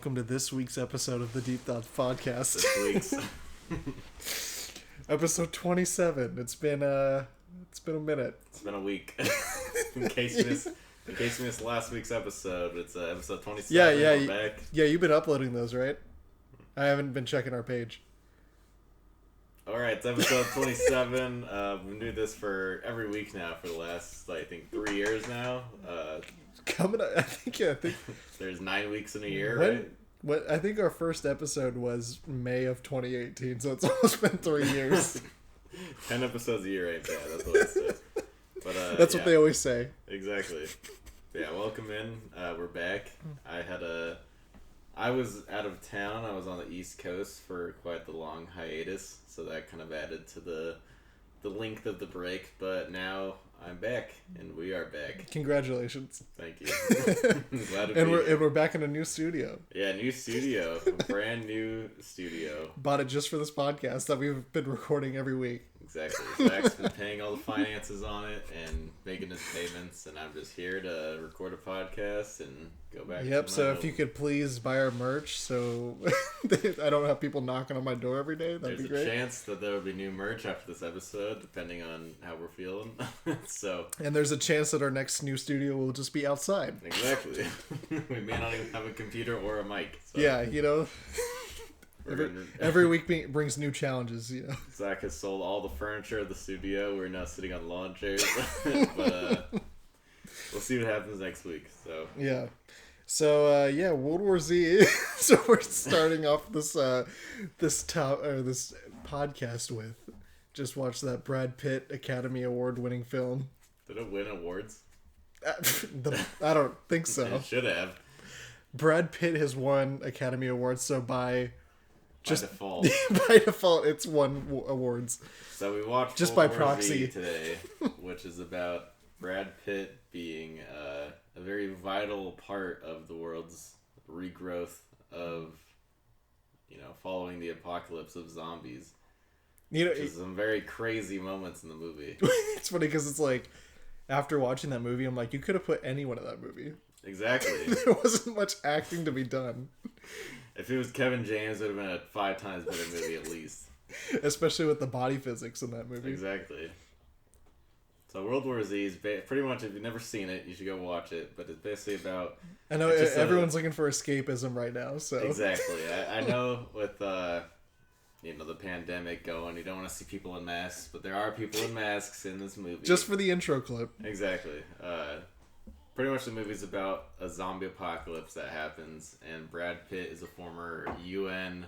welcome to this week's episode of the Deep Thots podcast. This week's episode 27. It's been a minute. It's been a week. in case you missed last week's episode, it's episode 27. Yeah, back. Yeah. You've been uploading those, right? I haven't been checking our page. All right, it's episode 27. We've been doing this for every week now for the last, I think, 3 years now. Coming up, I think. There's 9 weeks in a year, right? What? I think our first episode was May of 2018, so it's almost been 3 years. 10 episodes a year ain't bad. That's what it says. But that's what they always say. Exactly. Yeah, welcome in. We're back. I was out of town. I was on the East Coast for quite the long hiatus, so that kind of added to the length of the break. But now I'm back, and we are back. Congratulations! Thank you. Glad to and be we're here. and we're back in a new studio. Yeah, new studio, brand new studio. Bought it just for this podcast that we've been recording every week. Exactly. Zach's been paying all the finances on it and making his payments, and I'm just here to record a podcast and go back. Yep. To So my if you could please buy our merch, so I don't have people knocking on my door every day, that'd be great. There's a chance that there will be new merch after this episode, depending on how we're feeling. So. And there's a chance that our next new studio will just be outside. Exactly. We may not even have a computer or a mic. So. Yeah, you know. Every week brings new challenges, you know. Zach has sold all the furniture of the studio. We're now sitting on lawn chairs. But we'll see what happens next week. So yeah. So World War Z. So we're starting off this podcast with just watch that Brad Pitt Academy Award winning film. Did it win awards? I don't think so. It should have. Brad Pitt has won Academy Awards, so by default. By default, it's won awards. So we watched just World by War proxy Z today, which is about Brad Pitt being a very vital part of the world's regrowth of, following the apocalypse of zombies. There's some very crazy moments in the movie. It's funny because it's like, after watching that movie, I'm like, you could have put anyone in that movie. Exactly. There wasn't much acting to be done. If it was Kevin James, it would have been a 5 times better movie at least. Especially with the body physics in that movie. Exactly. So World War Z is pretty much, if you've never seen it, you should go watch it. But it's basically about... I know everyone's looking for escapism right now, so... Exactly. I know with, the pandemic going, you don't want to see people in masks, but there are people in masks in this movie. Just for the intro clip. Exactly. Pretty much the movie's about a zombie apocalypse that happens, and Brad Pitt is a former UN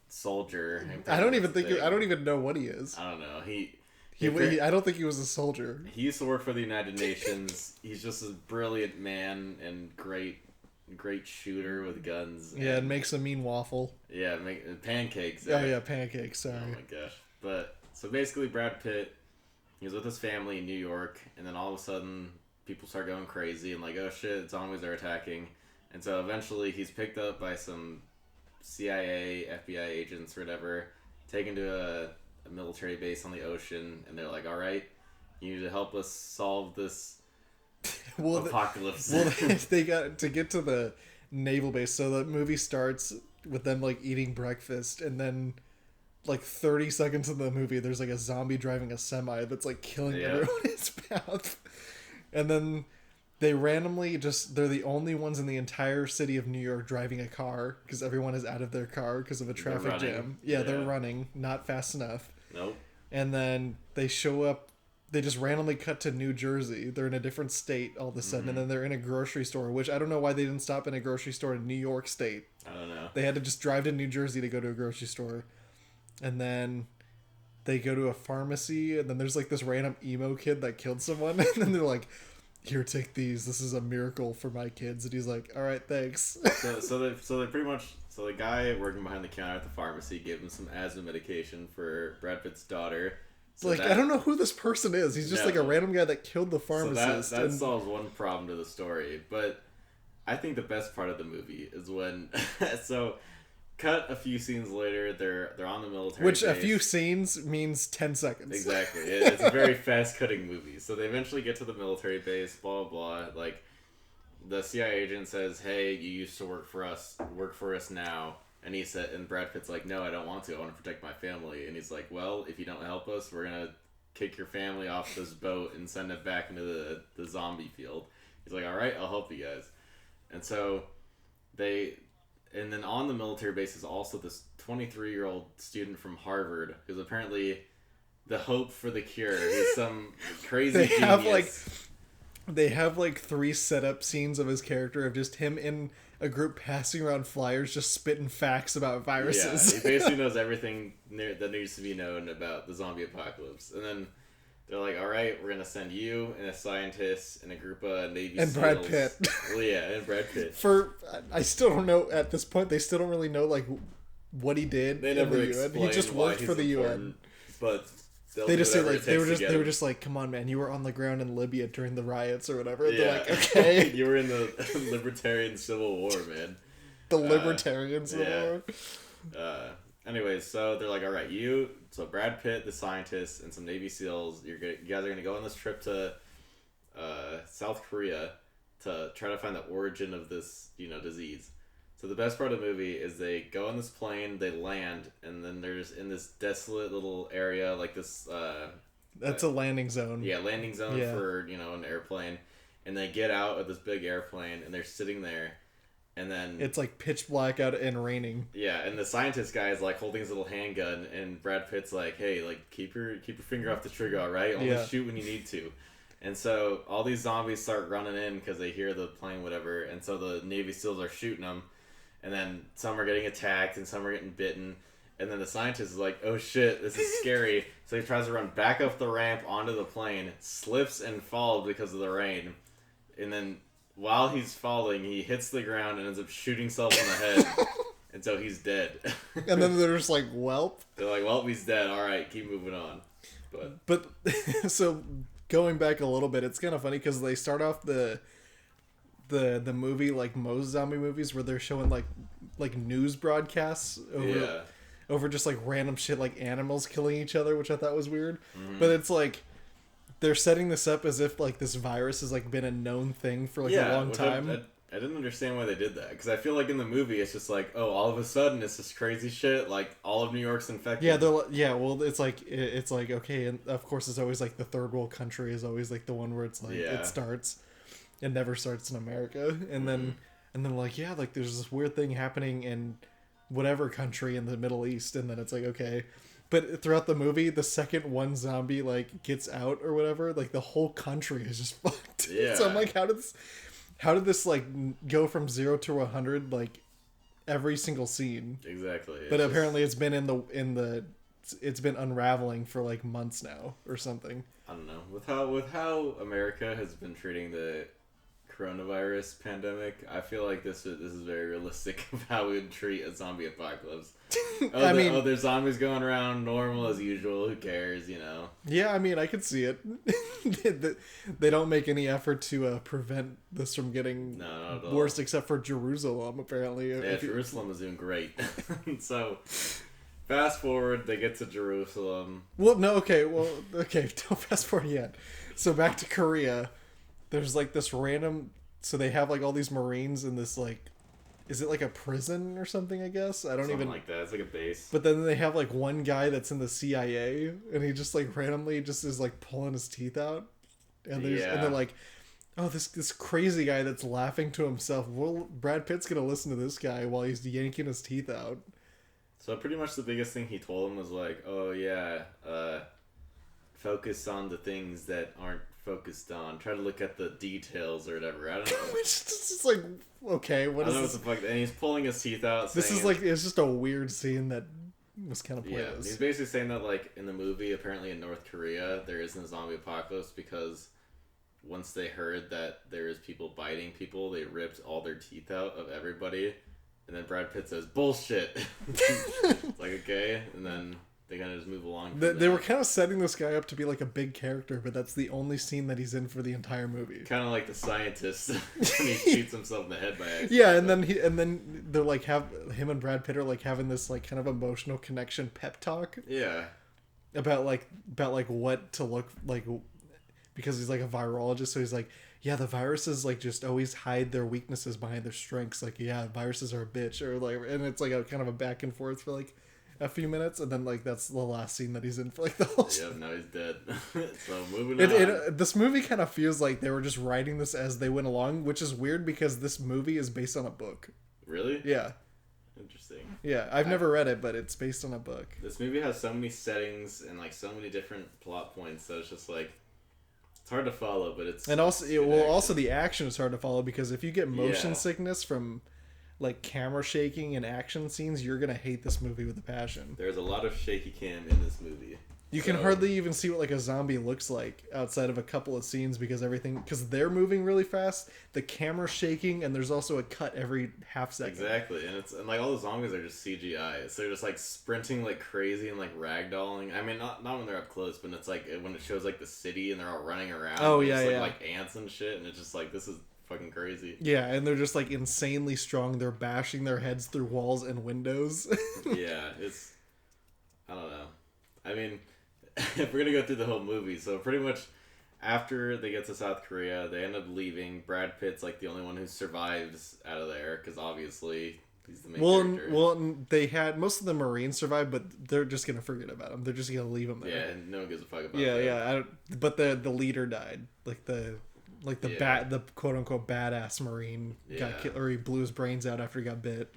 soldier. I don't even know what he is. I don't know. I don't think he was a soldier. He used to work for the United Nations. He's just a brilliant man and great shooter with guns. Yeah, and makes a mean waffle. Yeah, make pancakes. Oh yeah, pancakes. Sorry. Oh my gosh. But so basically, Brad Pitt, he was with his family in New York, and then all of a sudden, people start going crazy and like, oh shit, zombies are attacking. And so eventually he's picked up by some CIA, FBI agents or whatever, taken to a military base on the ocean, and they're like, all right, you need to help us solve this apocalypse. They got to get to the naval base. So the movie starts with them like eating breakfast, and then like 30 seconds into the movie, there's like a zombie driving a semi that's like killing everyone in his path. And then they randomly they're the only ones in the entire city of New York driving a car because everyone is out of their car because of a traffic jam. Yeah, they're running, not fast enough. Nope. And then they show up, they just randomly cut to New Jersey. They're in a different state all of a sudden, and then they're in a grocery store, which I don't know why they didn't stop in a grocery store in New York State. I don't know. They had to just drive to New Jersey to go to a grocery store. And then they go to a pharmacy, and then there's like this random emo kid that killed someone, and then they're like, here, take these. This is a miracle for my kids. And he's like, all right, thanks. So they pretty much, the guy working behind the counter at the pharmacy gave him some asthma medication for Brad Pitt's daughter. So I don't know who this person is. He's just like a random guy that killed the pharmacist. So that solves one problem to the story. But I think the best part of the movie is when, cut a few scenes later, they're on the military base. A few scenes means 10 seconds. Exactly. It's a very fast-cutting movie. So they eventually get to the military base, blah, blah, blah. Like, the CIA agent says, "Hey, you used to work for us. Work for us now." And and Brad Pitt's like, "No, I don't want to. I want to protect my family." And he's like, "Well, if you don't help us, we're gonna kick your family off this boat and send it back into the zombie field." He's like, "All right, I'll help you guys." And so and then on the military base is also this 23-year-old student from Harvard who's apparently the hope for the cure. He's some crazy genius. They have like 3 setup scenes of his character of just him in a group passing around flyers just spitting facts about viruses. Yeah, he basically knows everything that needs to be known about the zombie apocalypse. And then they're like, all right, we're going to send you and a scientist and a group of Navy SEALs. And Brad Pitt. Well, yeah, and Brad Pitt. I still don't know, at this point, they still don't really know like what he did they never in the UN. He just worked for the UN. But they just say like they were just like, come on, man, you were on the ground in Libya during the riots or whatever. Yeah. They're like, okay, you were in the Libertarian Civil War, man. The Libertarian Civil War. Anyways, so they're like, all right, so Brad Pitt, the scientist, and some Navy SEAls, you guys are gonna go on this trip to South Korea to try to find the origin of this, disease. So the best part of the movie is they go on this plane, they land, and then they're just in this desolate little area, like this. That's a landing zone. Yeah, landing zone for an airplane, and they get out of this big airplane, and they're sitting there, and then it's like pitch black out and raining. Yeah, and the scientist guy is like holding his little handgun, and Brad Pitt's like, "Hey, like keep your finger off the trigger, all right? Only shoot when you need to." And so all these zombies start running in because they hear the plane, whatever, and so the Navy SEAls are shooting them. And then some are getting attacked and some are getting bitten. And then the scientist is like, oh shit, this is scary. So he tries to run back up the ramp onto the plane, slips and falls because of the rain. And then while he's falling, he hits the ground and ends up shooting himself in the head. And so he's dead. And then they're just like, welp. They're like, well, he's dead. All right, keep moving on. But so going back a little bit, it's kind of funny because they start off the movie like most zombie movies where they're showing like news broadcasts over just like random shit like animals killing each other, which I thought was weird. But it's like they're setting this up as if like this virus has like been a known thing for like a long time. I didn't understand why they did that, because I feel like in the movie it's just like, oh, all of a sudden it's this crazy shit, like all of New York's infected. Well, it's like okay, and of course it's always like the third world country is always like the one where it's like it starts. It never starts in America, and then like like there's this weird thing happening in whatever country in the Middle East, and then it's like okay, but throughout the movie, the second one zombie like gets out or whatever, like the whole country is just fucked. Yeah. So I'm like, how did this like go from 0 to 100 like every single scene? Exactly. But apparently it's been it's been unraveling for like months now or something. I don't know. With how America has been treating the coronavirus pandemic, I feel like this is very realistic of how we would treat a zombie apocalypse. There's zombies going around, normal as usual, who cares, Yeah, I mean, I could see it. They don't make any effort to prevent this from getting worse, except for Jerusalem, apparently. Yeah, Jerusalem is doing great. So, fast forward, they get to Jerusalem. Well, no, okay, don't fast forward yet. So back to Korea. There's like this random, so they have like all these Marines in this like, is it like a prison or something, I guess? I don't something even like that. It's like a base. But then they have like one guy that's in the CIA, and he just like randomly just is like pulling his teeth out. And they're like, oh, this crazy guy that's laughing to himself. Well, Brad Pitt's gonna listen to this guy while he's yanking his teeth out. So pretty much the biggest thing he told him was like, oh yeah, focus on the things that aren't focused on. Try to look at the details or whatever. I don't know. It's just like, okay, what is this? What the fuck? And he's pulling his teeth out. This is like, it's just a weird scene that was kind of pointless. Yeah, he's basically saying that like in the movie, apparently in North Korea, there isn't a zombie apocalypse because once they heard that there is people biting people, they ripped all their teeth out of everybody. And then Brad Pitt says, bullshit. It's like, okay. And then they kind of just move along. They were kind of setting this guy up to be like a big character, but that's the only scene that he's in for the entire movie. Kind of like the scientist when he shoots himself in the head by accident. Yeah, and then they're like him and Brad Pitt are like having this like kind of emotional connection pep talk. Yeah. About like what to look like. because he's like a virologist. So he's like, yeah, the viruses like just always hide their weaknesses behind their strengths. Like, yeah, viruses are a bitch, or like, and it's like a kind of a back and forth for like a few minutes, and then like that's the last scene that he's in for like the whole. Yep, now he's dead. So moving on. This movie kind of feels like they were just writing this as they went along, which is weird because this movie is based on a book. Really? Yeah. Interesting. Yeah, I've never read it, but it's based on a book. This movie has so many settings and like so many different plot points that it's just like it's hard to follow, but it's also the action is hard to follow because if you get motion sickness from like camera shaking and action scenes, you're gonna hate this movie with a passion. There's a lot of shaky cam in this movie. You can hardly even see what like a zombie looks like outside of a couple of scenes because they're moving really fast, the camera's shaking, and there's also a cut every half second. Exactly, and like all the zombies are just CGI, so they're just like sprinting like crazy and like ragdolling. I mean, not when they're up close, but it's like when it shows like the city and they're all running around. Oh yeah, yeah, like ants and shit, and it's just like this is fucking crazy. Yeah, and they're just like insanely strong. They're bashing their heads through walls and windows. Yeah, I don't know. I mean, if we're gonna go through the whole movie, so pretty much after they get to South Korea, they end up leaving. Brad Pitt's like the only one who survives out of there because obviously he's the main character. Well, they had most of the Marines survive, but they're just gonna forget about him. They're just gonna leave him there. Yeah, and no one gives a fuck about. Yeah. But the leader died, the quote unquote badass Marine got killed, or he blew his brains out after he got bit.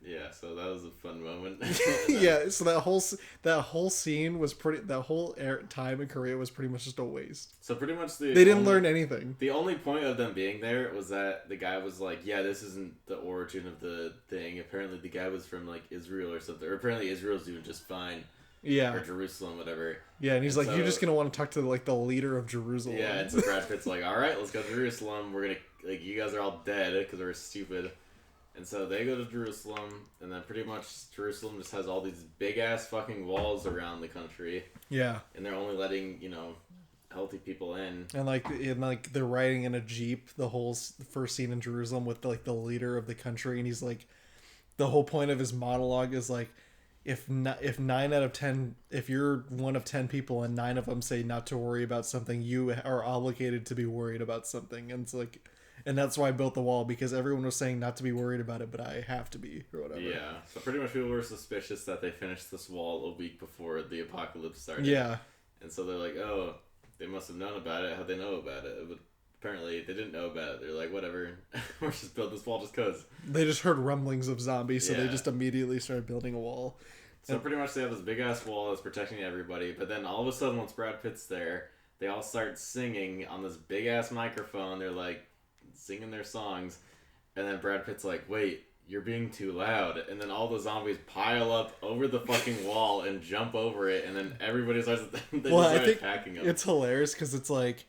Yeah, so that was a fun moment. Yeah, so that whole scene was that whole time in Korea was pretty much just a waste. So pretty much they didn't learn anything. The only point of them being there was that the guy was like, yeah, this isn't the origin of the thing. Apparently the guy was from like Israel or something. Or apparently Israel's doing just fine. Yeah. Or Jerusalem, whatever. Yeah, and he's like, you're just gonna want to talk to like the leader of Jerusalem. Yeah, and so Brad Pitt's like, all right, let's go to Jerusalem. We're gonna like, you guys are all dead because we're stupid. And so they go to Jerusalem, and then pretty much Jerusalem just has all these big-ass fucking walls around the country. Yeah. And they're only letting, healthy people in. And they're riding in a Jeep the first scene in Jerusalem with like the leader of the country, and he's like, the whole point of his monologue is like, if 9 out of 10, if you're one of 10 people and 9 of them say not to worry about something, you are obligated to be worried about something. And it's like... And that's why I built the wall, because everyone was saying not to be worried about it, but I have to be, or whatever. Yeah, so pretty much people were suspicious that they finished this wall a week before the apocalypse started. Yeah. And so they're like, oh, they must have known about it. How'd they know about it? But apparently they didn't know about it. They're like, whatever, we're just building this wall just because. They just heard rumblings of zombies, so they just immediately started building a wall. So pretty much they have this big-ass wall that's protecting everybody, but then all of a sudden, once Brad Pitt's there, they all start singing on this big-ass microphone. They're like, singing their songs, and then Brad Pitt's like, wait, you're being too loud, and then all the zombies pile up over the fucking wall and jump over it, and then every starts attacking them. It's hilarious because it's like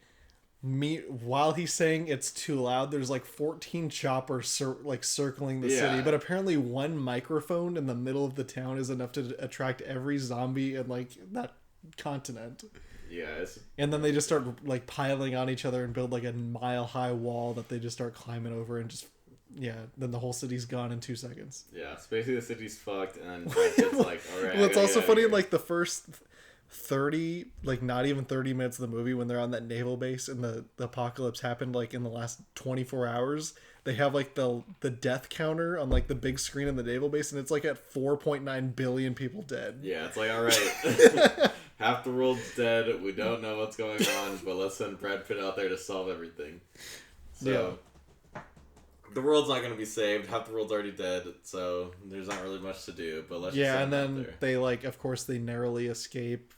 while he's saying it's too loud, there's like 14 choppers circling the city, but apparently one microphone in the middle of the town is enough to attract every zombie in like that continent. Yeah, and then they just start like piling on each other and build like a mile-high wall that they just start climbing over, and just then the whole city's gone in 2 seconds. Yeah, so basically the city's fucked, and then it's like, all right. Well, it's also funny in like the first 30, like not even 30 minutes of the movie, when they're on that naval base and the apocalypse happened like in the last 24 hours, they have like the death counter on like the big screen in the naval base, and it's like at 4.9 billion people dead. Yeah, it's like, all right. Half the world's dead. We don't know what's going on, but let's send Brad Pitt out there to solve everything. So, the world's not going to be saved. Half the world's already dead, so there's not really much to do. But let's just send and then they of course, they narrowly escape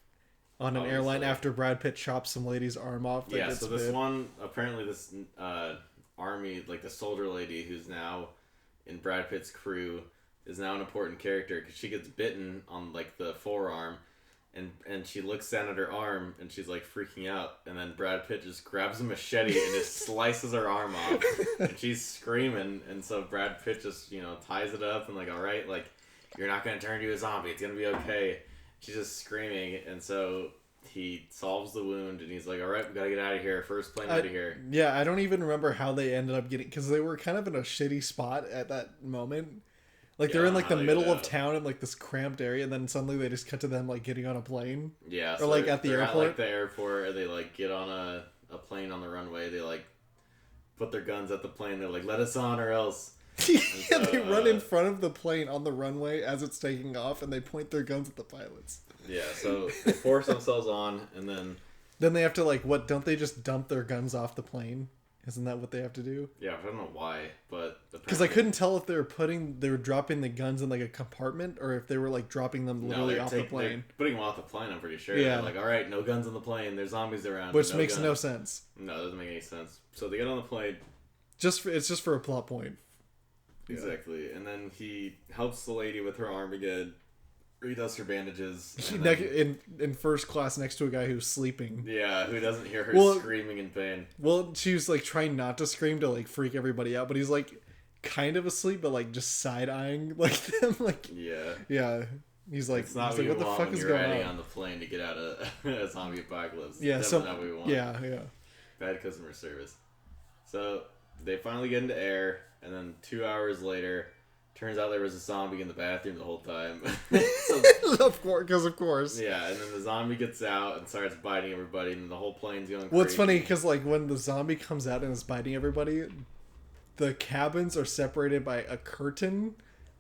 on an airline after Brad Pitt chops some lady's arm off. Yeah, so this one, apparently this army, like the soldier lady who's now in Brad Pitt's crew, is now an important character because she gets bitten on like the forearm. And she looks down at her arm, and she's, like, freaking out. And then Brad Pitt just grabs a machete and just slices her arm off. And she's screaming. And so Brad Pitt just, ties it up and, like, all right, like, you're not going to turn into a zombie. It's going to be okay. She's just screaming. And so he solves the wound, and he's like, all right, we got to get out of here. First plane out of here. Yeah, I don't even remember how they ended up getting... Because they were kind of in a shitty spot at that moment. Like they're in like the how they middle get of out. town in like this cramped area, and then suddenly they just cut to them like getting on a plane. Yeah, Or so like at the they're airport. like the airport, or they like get on a plane on the runway. They like put their guns at the plane. They're like, "Let us on, or else." Yeah, so, they run in front of the plane on the runway as it's taking off, and they point their guns at the pilots. Yeah, so they force themselves on, and then They have to like what? Don't they just dump their guns off the plane? Isn't that what they have to do? yeah, I don't know why, but Because I couldn't tell if they were dropping the guns in like a compartment or if they were like dropping them literally off the plane. They're putting them off the plane. I'm pretty sure. Yeah. They're like, all right, no guns on the plane. There's zombies around. Which makes guns. no sense. No, it doesn't make any sense. So they get on the plane. It's just for a plot point. Exactly, and then he helps the lady with her arm again. He does her bandages. In first class next to a guy who's sleeping. Yeah, who doesn't hear her screaming in pain. Well, she was like trying not to scream to like freak everybody out, but he's like kind of asleep, but like just side eyeing like them. Like yeah. He's like, it's not he's what, like, you what the want fuck when is you're going riding on? the plane to get out of a zombie apocalypse. Yeah, Definitely not what we want. Yeah. Bad customer service. So they finally get into air, and then 2 hours later, turns out there was a zombie in the bathroom the whole time. Of course. Yeah, and then the zombie gets out and starts biting everybody, and the whole plane's going Well, it's crazy. funny because like when the zombie comes out and is biting everybody, the cabins are separated by a curtain,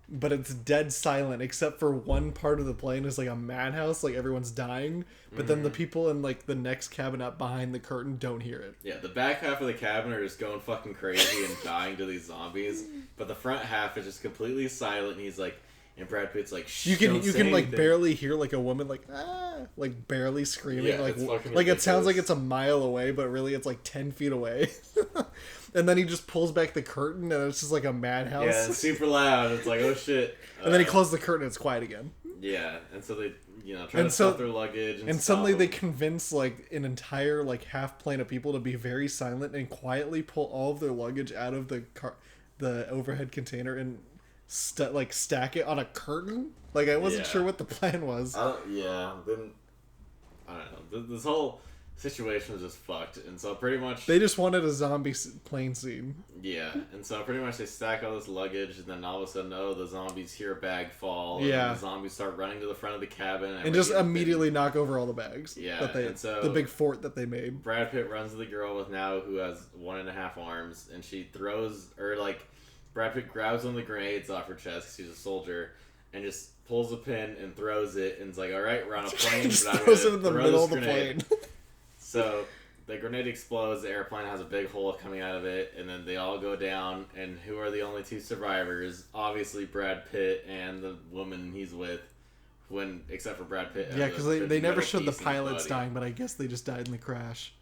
but it's dead silent except for one part of the plane is like a madhouse, like everyone's dying, but then the people in like the next cabin up behind the curtain don't hear it. Yeah, the back half of the cabin are just going fucking crazy and dying to these zombies, but the front half is just completely silent, and he's like, and Brad Pitt's like, shh, You can don't say like anything. barely hear like a woman like barely screaming, Yeah, like it's fucking like it sounds ridiculous. like it's a mile away, but really it's like 10 feet away. And then he just pulls back the curtain, and it's just like a madhouse. Yeah, it's super loud. It's like, oh shit. And then he closes the curtain, and it's quiet again. Yeah, and so they, try And to so- stuff their luggage, And stop suddenly they them. convince like an entire like half plane of people to be very silent and quietly pull all of their luggage out of the overhead container and stack it on a curtain. Like I wasn't Yeah. sure what the plan was. Then I don't know. This whole situation was just fucked, and so pretty much They just wanted a zombie plane scene. yeah, and so pretty much they stack all this luggage, and then all of a sudden, the zombies hear a bag fall, and Yeah. then the zombies start running to the front of the cabin, And just everybody- immediately knock over all the bags. Yeah, That they and so- the big fort that they made. Brad Pitt runs to the girl who has 1.5 arms, and she throws, Brad Pitt grabs one of the grenades off her chest because she's a soldier, and just pulls a pin and throws it, and it's like, all right, we're on a plane, Just but I'm throws gonna it in the throw middle this of the grenade. plane. So the grenade explodes, the airplane has a big hole coming out of it, and then they all go down, and who are the only two survivors? Obviously Brad Pitt and the woman he's with, except for Brad Pitt. Yeah, because they never showed the piece in his pilots body. dying, but I guess they just died in the crash.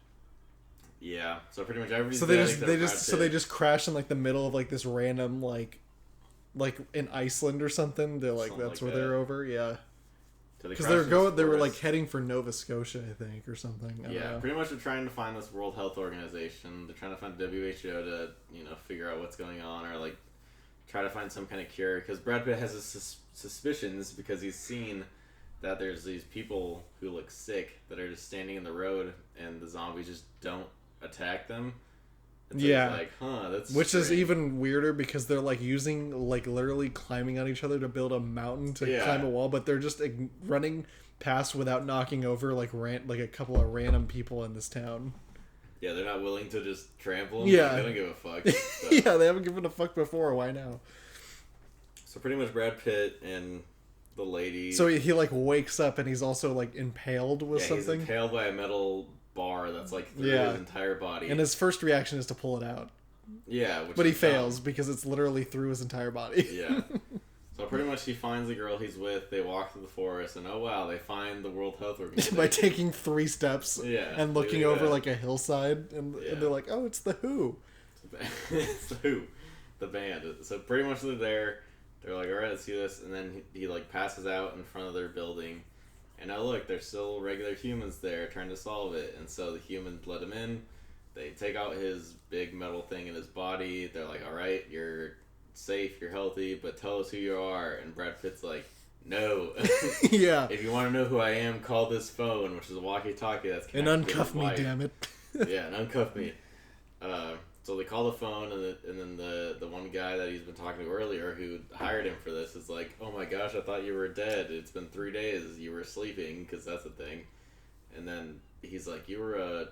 Yeah, so pretty much everybody's So dead they except Brad just Pitt. crash in like the middle of like this random like in Iceland or something. They're like Something that's like where they're that. over, yeah. So Because crash in this they were like forest. heading for Nova Scotia, I think, or something. I don't Yeah, know. pretty much they're trying to find this World Health Organization. They're trying to find WHO to, figure out what's going on, or like try to find some kind of cure. Because Brad Pitt has his suspicions because he's seen that there's these people who look sick that are just standing in the road, and the zombies just don't attack them. And so Yeah. he's like, huh, that's Which is strange. even weirder because they're like using like literally climbing on each other to build a mountain to Yeah. climb a wall, but they're just running past without knocking over like a couple of random people in this town. Yeah, they're not willing to just trample them. Yeah. They don't give a fuck. So. Yeah, they haven't given a fuck before. Why now? So pretty much Brad Pitt and the lady. So he like wakes up and he's also like impaled with He's something. impaled by a metal bar that's like through Yeah. his entire body. And his first reaction is to pull it out. Yeah, which But he is dumb. fails because it's literally through his entire body. Yeah. So pretty much he finds the girl he's with, they walk through the forest, and oh wow, they find the World Health Organization. By taking 3 steps Yeah, and looking look at over that. like a hillside, and Yeah. they're like, oh, it's the Who. It's the Who, the band. So pretty much they're there. They're like, all right, let's do this, and then he like passes out in front of their building, and now look, there's still regular humans there trying to solve it, and so the humans let him in. They take out his big metal thing in his body. They're like, all right, you're safe, you're healthy, but tell us who you are. And Brad Pitt's like, no. Yeah. If you want to know who I am, call this phone, which is a walkie-talkie that's And connected to uncuff his me, wife. damn it. Yeah, and uncuff me. So they call the phone, and then the one guy that he's been talking to earlier, who hired him for this, is like, "Oh my gosh, I thought you were dead. It's been 3 days. You were sleeping, because that's a thing." And then he's like, "You were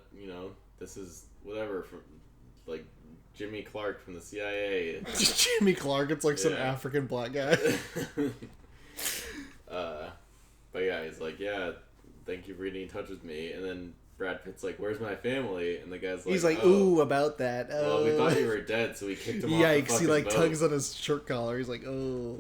this is whatever from like Jimmy Clark from the CIA." Jimmy Clark. It's like some African black guy. But yeah, he's like, "Yeah, thank you for getting in touch with me." And then Brad Pitt's like, "Where's my family?" And the guy's like, he's like, "Ooh, about that." Well, we thought you were dead, so we kicked him off the Yikes! fucking He like boat. tugs on his shirt collar. He's like, "Oh."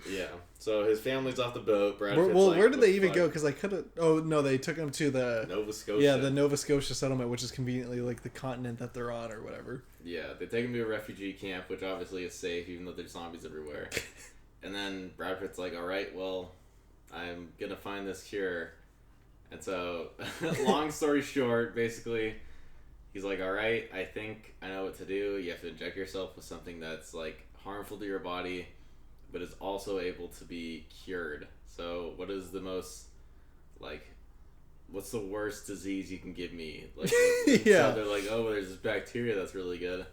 Yeah. So his family's off the boat. Brad Pitt's Well, like, where did "What they the even fuck?" go? Because I could have. Oh no, they took him to the Nova Scotia. Yeah, the Nova Scotia settlement, which is conveniently like the continent that they're on or whatever. Yeah, they take him to a refugee camp, which obviously is safe, even though there's zombies everywhere. And then Brad Pitt's like, "All right, well, I'm gonna find this cure." And so, long story short, basically, he's like, "All right, I think I know what to do. You have to inject yourself with something that's like harmful to your body, but is also able to be cured. So, what is the most like? What's the worst disease you can give me?" Like, Yeah. So they're like, "Oh, there's this bacteria that's really good."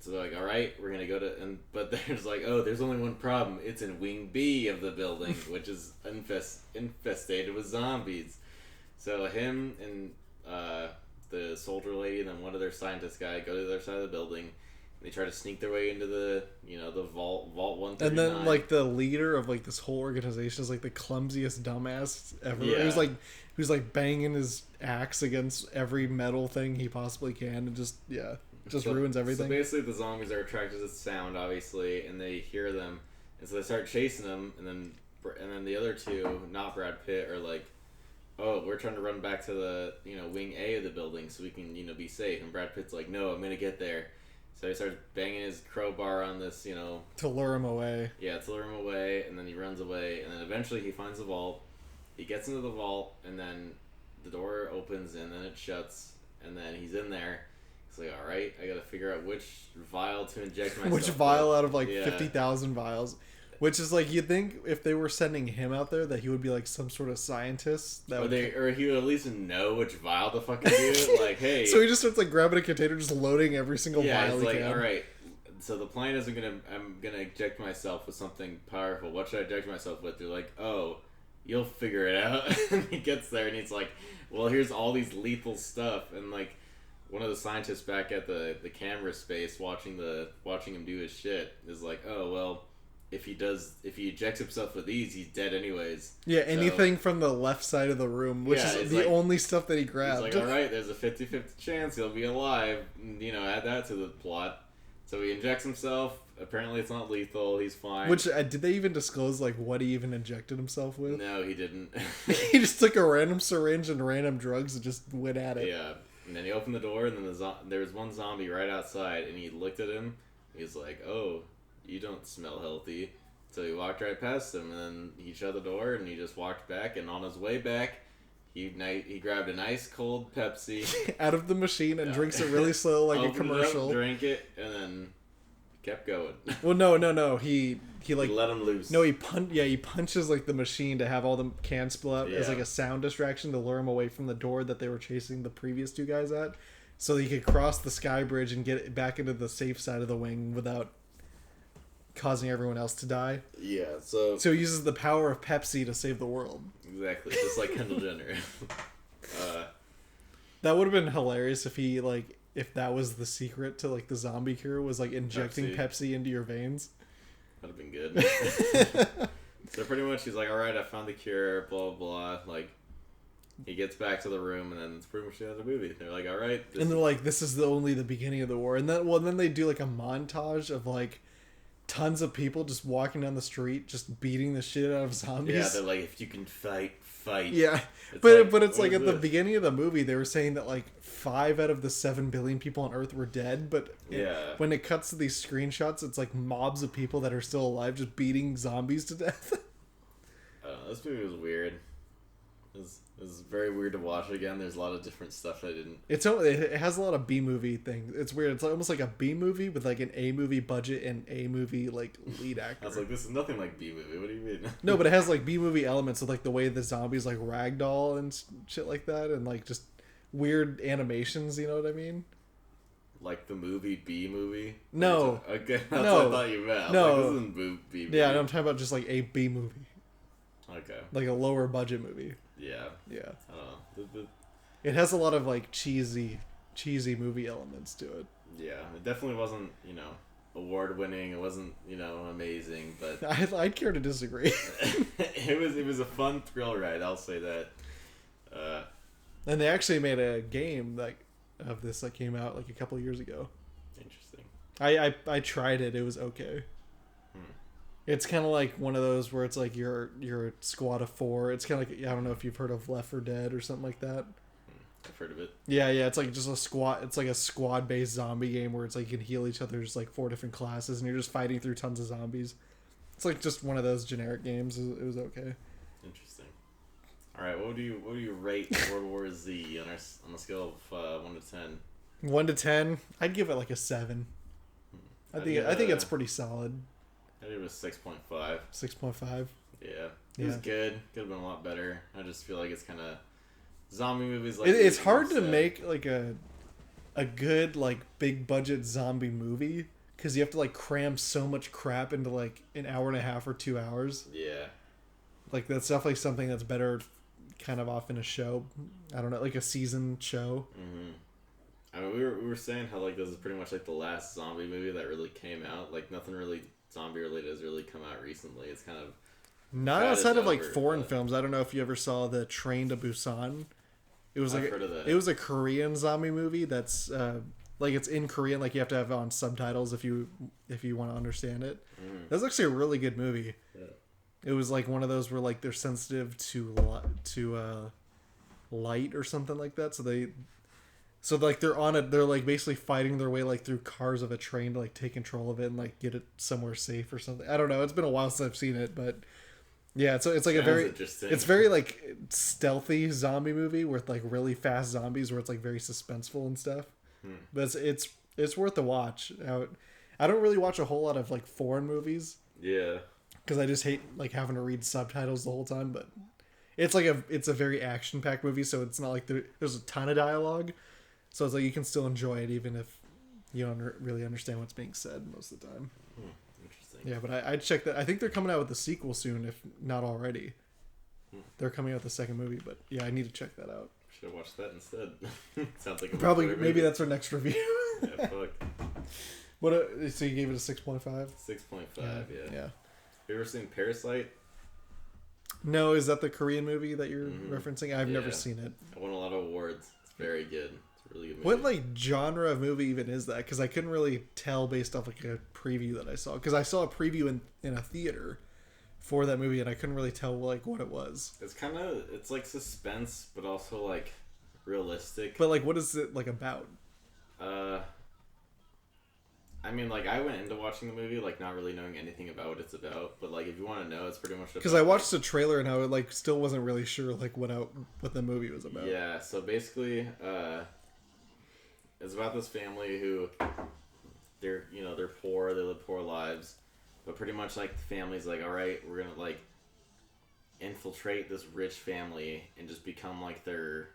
So they're like, "All right, we're gonna go to," but there's like, "Oh, there's only one problem. It's in Wing B of the building, which is infestated with zombies." So him and the soldier lady and then one other scientist guy go to the other side of the building. And they try to sneak their way into the the vault 139. And then like the leader of like this whole organization is like the clumsiest dumbass ever. Yeah. Who's like banging his axe against every metal thing he possibly can and just ruins everything. So basically, the zombies are attracted to sound, obviously, and they hear them, and so they start chasing them. And then the other two, not Brad Pitt, are like, "Oh, we're trying to run back to the wing A of the building so we can be safe." And Brad Pitt's like, "No, I'm gonna get there." So he starts banging his crowbar on this, to lure him away. Yeah, to lure him away, and then he runs away, and then eventually he finds the vault. He gets into the vault, and then the door opens, and then it shuts, and then he's in there. He's like, "All right, I gotta figure out which vial to inject myself." Which vial with. out of like 50,000 vials. Which is like, you'd think if they were sending him out there that he would be like some sort of scientist. Or he would at least know which vial to fucking do. Like, hey. So he just starts like grabbing a container, just loading every single vial he's he like, can. "All right, so the plan is I'm gonna inject myself with something powerful. What should I inject myself with?" They're like, "Oh, you'll figure it out." And he gets there and he's like, "Well, here's all these lethal stuff." And like, one of the scientists back at the camera space watching him do his shit is like, "Oh, well, if he ejects himself with these, he's dead anyways." Yeah, anything from the left side of the room, which is the only stuff that he grabbed. He's like, "All right, there's a 50-50 chance he'll be alive. Add that to the plot." So he injects himself. Apparently, it's not lethal. He's fine. Which did they even disclose like what he even injected himself with? No, he didn't. He just took a random syringe and random drugs and just went at it. Yeah, and then he opened the door, and then there was one zombie right outside, and he looked at him. He's like, "Oh, you don't smell healthy." So he walked right past him, and then he shut the door, and he just walked back. And on his way back, he grabbed an ice cold Pepsi out of the machine and drinks it really slow, like a commercial. It up, drank it, and then kept going. Well, no. He like he let him loose. No, he punches like the machine to have all the cans spill out as like a sound distraction to lure him away from the door that they were chasing the previous two guys at, so he could cross the sky bridge and get back into the safe side of the wing without causing everyone else to die. Yeah, so he uses the power of Pepsi to save the world. Exactly, just like Kendall Jenner. That would have been hilarious if that was the secret to like the zombie cure, was like injecting Pepsi into your veins. That'd have been good. So pretty much he's like, "All right, I found the cure, blah, blah, blah." Like, he gets back to the room, and then it's pretty much the end of the movie. They're like, "All right." And they're like, "This is only the beginning of the war." And then they do like a montage of like tons of people just walking down the street, just beating the shit out of zombies. Yeah, they're like, "If you can fight, fight." Yeah, but it's like at the beginning of the movie, they were saying that like 5 out of the 7 billion people on Earth were dead. But when it cuts to these screenshots, it's like mobs of people that are still alive just beating zombies to death. This movie was weird. It was very weird to watch again. There's a lot of different stuff I didn't... It has a lot of B-movie things. It's weird. It's almost like a B-movie with like an A-movie budget and A-movie like lead actor. I was like, this is nothing like B-movie. What do you mean? No, but it has like B-movie elements of like the way the zombies like ragdoll and shit like that, and like just weird animations. You know what I mean? like the movie B movie? No. Okay, that's No. what I thought you meant. No. Like, this isn't B movie. Yeah, I'm talking about just like a B movie. Okay. Like a lower budget movie. Yeah. Yeah. I don't know. It has a lot of like cheesy movie elements to it. Yeah, it definitely wasn't, award winning. It wasn't, amazing, but I'd care to disagree. it was a fun thrill ride. I'll say that. And they actually made a game of this that came out like a couple of years ago. Interesting. I tried it. It was okay. It's kind of like one of those where it's like you're a squad of 4. It's kind of like, I don't know if you've heard of Left 4 Dead or something like that. I've heard of it. Yeah. It's like just a squad. It's like a squad-based zombie game where it's like you can heal each other's like 4 different classes and you're just fighting through tons of zombies. It's like just one of those generic games. It was okay. Interesting. All right, what do you rate World War Z on a scale of 1 to 10? 1 to 10, I'd give it like a 7. I think it's pretty solid. I think it was 6.5. 6.5. Yeah, it was good. Could have been a lot better. I just feel like it's kind of zombie movies. Like It's hard to make like a good like big budget zombie movie because you have to like cram so much crap into like an hour and a half or 2 hours. Yeah, like that's definitely something that's better kind of off in a show. I don't know, like a season show. Mm-hmm. I mean, we were saying how like this is pretty much like the last zombie movie that really came out. Like nothing really zombie related has really come out recently. It's kind of not outside of like foreign films. I don't know if you ever saw the Train to Busan. It was I've heard of that. It was a Korean zombie movie that's like it's in Korean. Like you have to have it on subtitles if you want to understand it. That's actually a really good movie. Yeah. It was like one of those where like they're sensitive to light or something like that. So like they're like basically fighting their way like through cars of a train to like take control of it and like get it somewhere safe or something. I don't know. It's been a while since I've seen it, but yeah, it's like it's very like stealthy zombie movie with like really fast zombies where it's like very suspenseful and stuff. But it's worth a watch. I don't really watch a whole lot of like foreign movies. Yeah. Because I just hate like having to read subtitles the whole time, but it's a very action packed movie, so it's not like there's a ton of dialogue. So it's like you can still enjoy it even if you don't really understand what's being said most of the time. Interesting. Yeah, but I'd check that. I think they're coming out with a sequel soon, if not already. They're coming out with the second movie, but yeah, I need to check that out. Should have watched that instead. Sounds like probably maybe that's our next review. Yeah, fuck. What? So you gave it a 6.5? 6.5. Yeah. Have you ever seen Parasite? No, is that the Korean movie that you're referencing? I've never seen it. I won a lot of awards. It's very good. It's a really good movie. What like genre of movie even is that? Because I couldn't really tell based off like a preview that I saw. Because I saw a preview in a theater for that movie and I couldn't really tell like what it was. It's like suspense, but also like realistic. But like, what is it like about? I mean, like, I went into watching the movie, like, not really knowing anything about what it's about. But, like, if you want to know, it's pretty much... Because I watched the trailer and I like still wasn't really sure, like, what the movie was about. Yeah, so basically, it's about this family who... They're poor, they live poor lives. But pretty much, like, the family's like, alright, we're gonna, like, infiltrate this rich family and just become, like, their...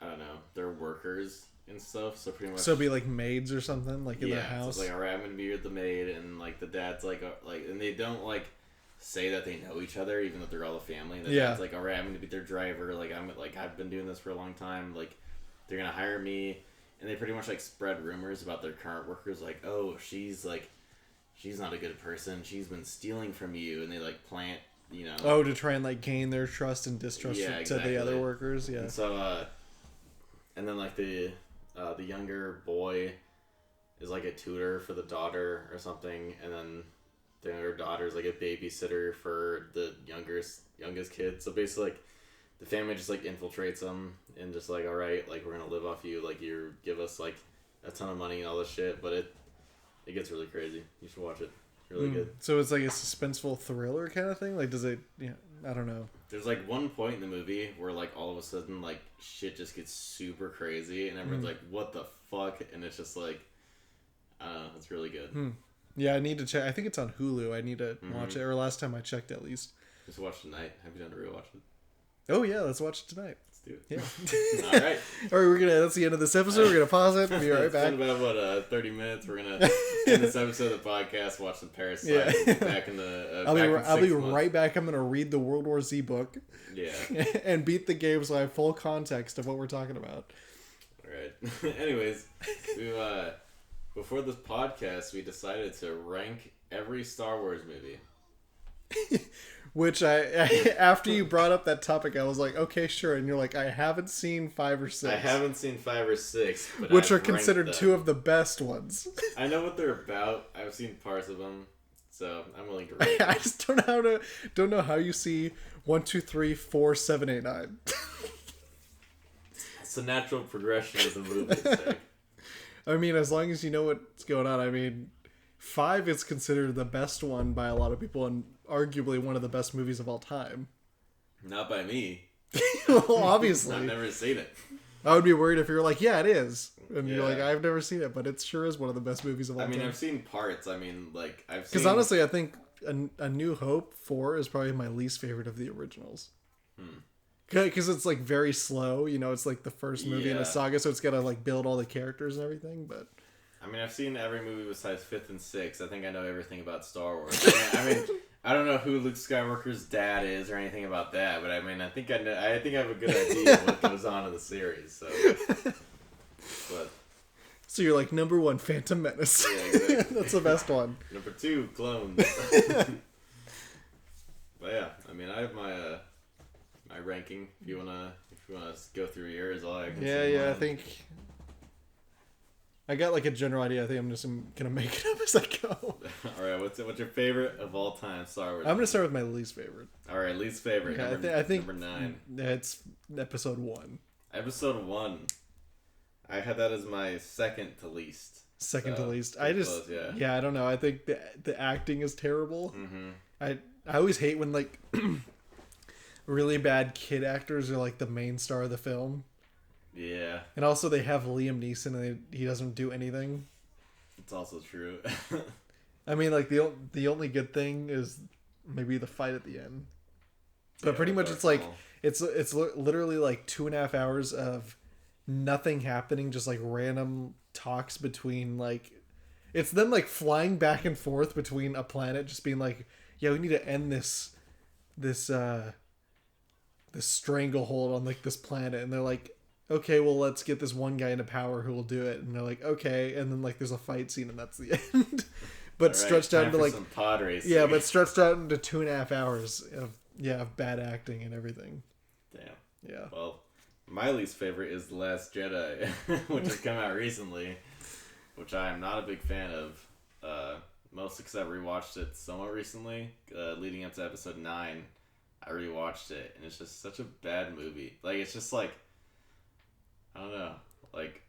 I don't know, their workers... and stuff, so pretty much. So be like maids or something, like in their house. So it's like, all right, I'm gonna be the maid, and like the dad's like, and they don't like say that they know each other, even though they're all a family. And the dad's like, all right, I'm gonna be their driver. Like I've been doing this for a long time. Like they're gonna hire me, and they pretty much like spread rumors about their current workers. Like, oh, she's not a good person. She's been stealing from you, and they like plant, Oh, to try and like gain their trust and distrust to the other workers. Yeah. And so, and then like the younger boy is like a tutor for the daughter or something, and then the younger daughter is like a babysitter for the youngest kid. So basically, like the family just like infiltrates them and just like, all right, like we're gonna live off you, like you give us like a ton of money and all this shit. But it gets really crazy. You should watch it. It's really good. So it's like a suspenseful thriller kind of thing. Like, does it? Yeah, I don't know. There's like one point in the movie where like all of a sudden like shit just gets super crazy and everyone's like, what the fuck? And it's just like, I don't know, it's really good. Yeah, I need to check. I think it's on Hulu. I need to watch it. Or last time I checked, at least. Just watch tonight. Have you done to rewatch it? Oh yeah, let's watch it tonight. Let's do it. Yeah. All right. All right, that's the end of this episode. We're gonna pause it. Be right back. It's been about 30 minutes. We're gonna end this episode of the podcast. Watch some Parasite. Yeah. Back in the. I'll be right back. I'm gonna read the World War Z book. Yeah. And beat the game so I have full context of what we're talking about. All right. Anyways, we before this podcast, we decided to rank every Star Wars movie. Which after you brought up that topic, I was like, okay, sure. And you're like, I haven't seen 5 or 6. I haven't seen 5 or 6, but which I've are considered ranked 2 of the best ones. I know what they're about. I've seen parts of them, so I'm willing to rank them. I just don't know how you see 1, 2, 3, 4, 7, 8, 9. It's a natural progression of the movie. So. I mean, as long as you know what's going on. I mean, 5 is considered the best one by a lot of people and arguably one of the best movies of all time. Not by me. Well, obviously. I've never seen it. I would be worried if you were like, yeah, it is. And Yeah. you're like, I've never seen it, but it sure is one of the best movies of all time. I mean, I've seen parts. I mean, like, I've seen... Because honestly, I think A New Hope 4 is probably my least favorite of the originals. Because it's like very slow, you know, it's like the first movie in a saga, so it's got to like build all the characters and everything, but... I mean, I've seen every movie besides 5th and 6th. I think I know everything about Star Wars. I mean, I don't know who Luke Skywalker's dad is or anything about that, but I mean, I think I know, I think I have a good idea of what goes on in the series, so... But... So you're like, number 1, Phantom Menace. Yeah, exactly. That's the best one. Number 2, Clones. But yeah, I mean, I have my my ranking. If you wanna go through yours, all I can say. Yeah, I think I got like a general idea. I think I'm just gonna make it up as I go. All right, what's your favorite of all time Star Wars? I'm gonna start with my least favorite. All right, least favorite. Okay, I think number 9. It's episode 1. Episode 1. I had that as my second to least. Second to least. I don't know. I think the acting is terrible. Mm-hmm. I always hate when like really bad kid actors are like the main star of the film. Yeah. And also they have Liam Neeson and he doesn't do anything. It's also true. I mean, like the only good thing is maybe the fight at the end. But pretty much it's like it's literally like 2.5 hours of nothing happening, just like random talks between like it's them like flying back and forth between a planet, just being like, yeah, we need to end this stranglehold on like this planet, and they're like, okay, well, let's get this one guy into power who will do it, and they're like, okay, and then like there's a fight scene and that's the end. But stretched out into like some pod racing. Yeah, but stretched out into 2.5 hours of bad acting and everything. Damn. Yeah. Well, my least favorite is The Last Jedi, which has come out recently, which I am not a big fan of. Mostly because I rewatched it somewhat recently, leading up to episode 9. I rewatched it, and it's just such a bad movie. Like, it's just like, I don't know, like,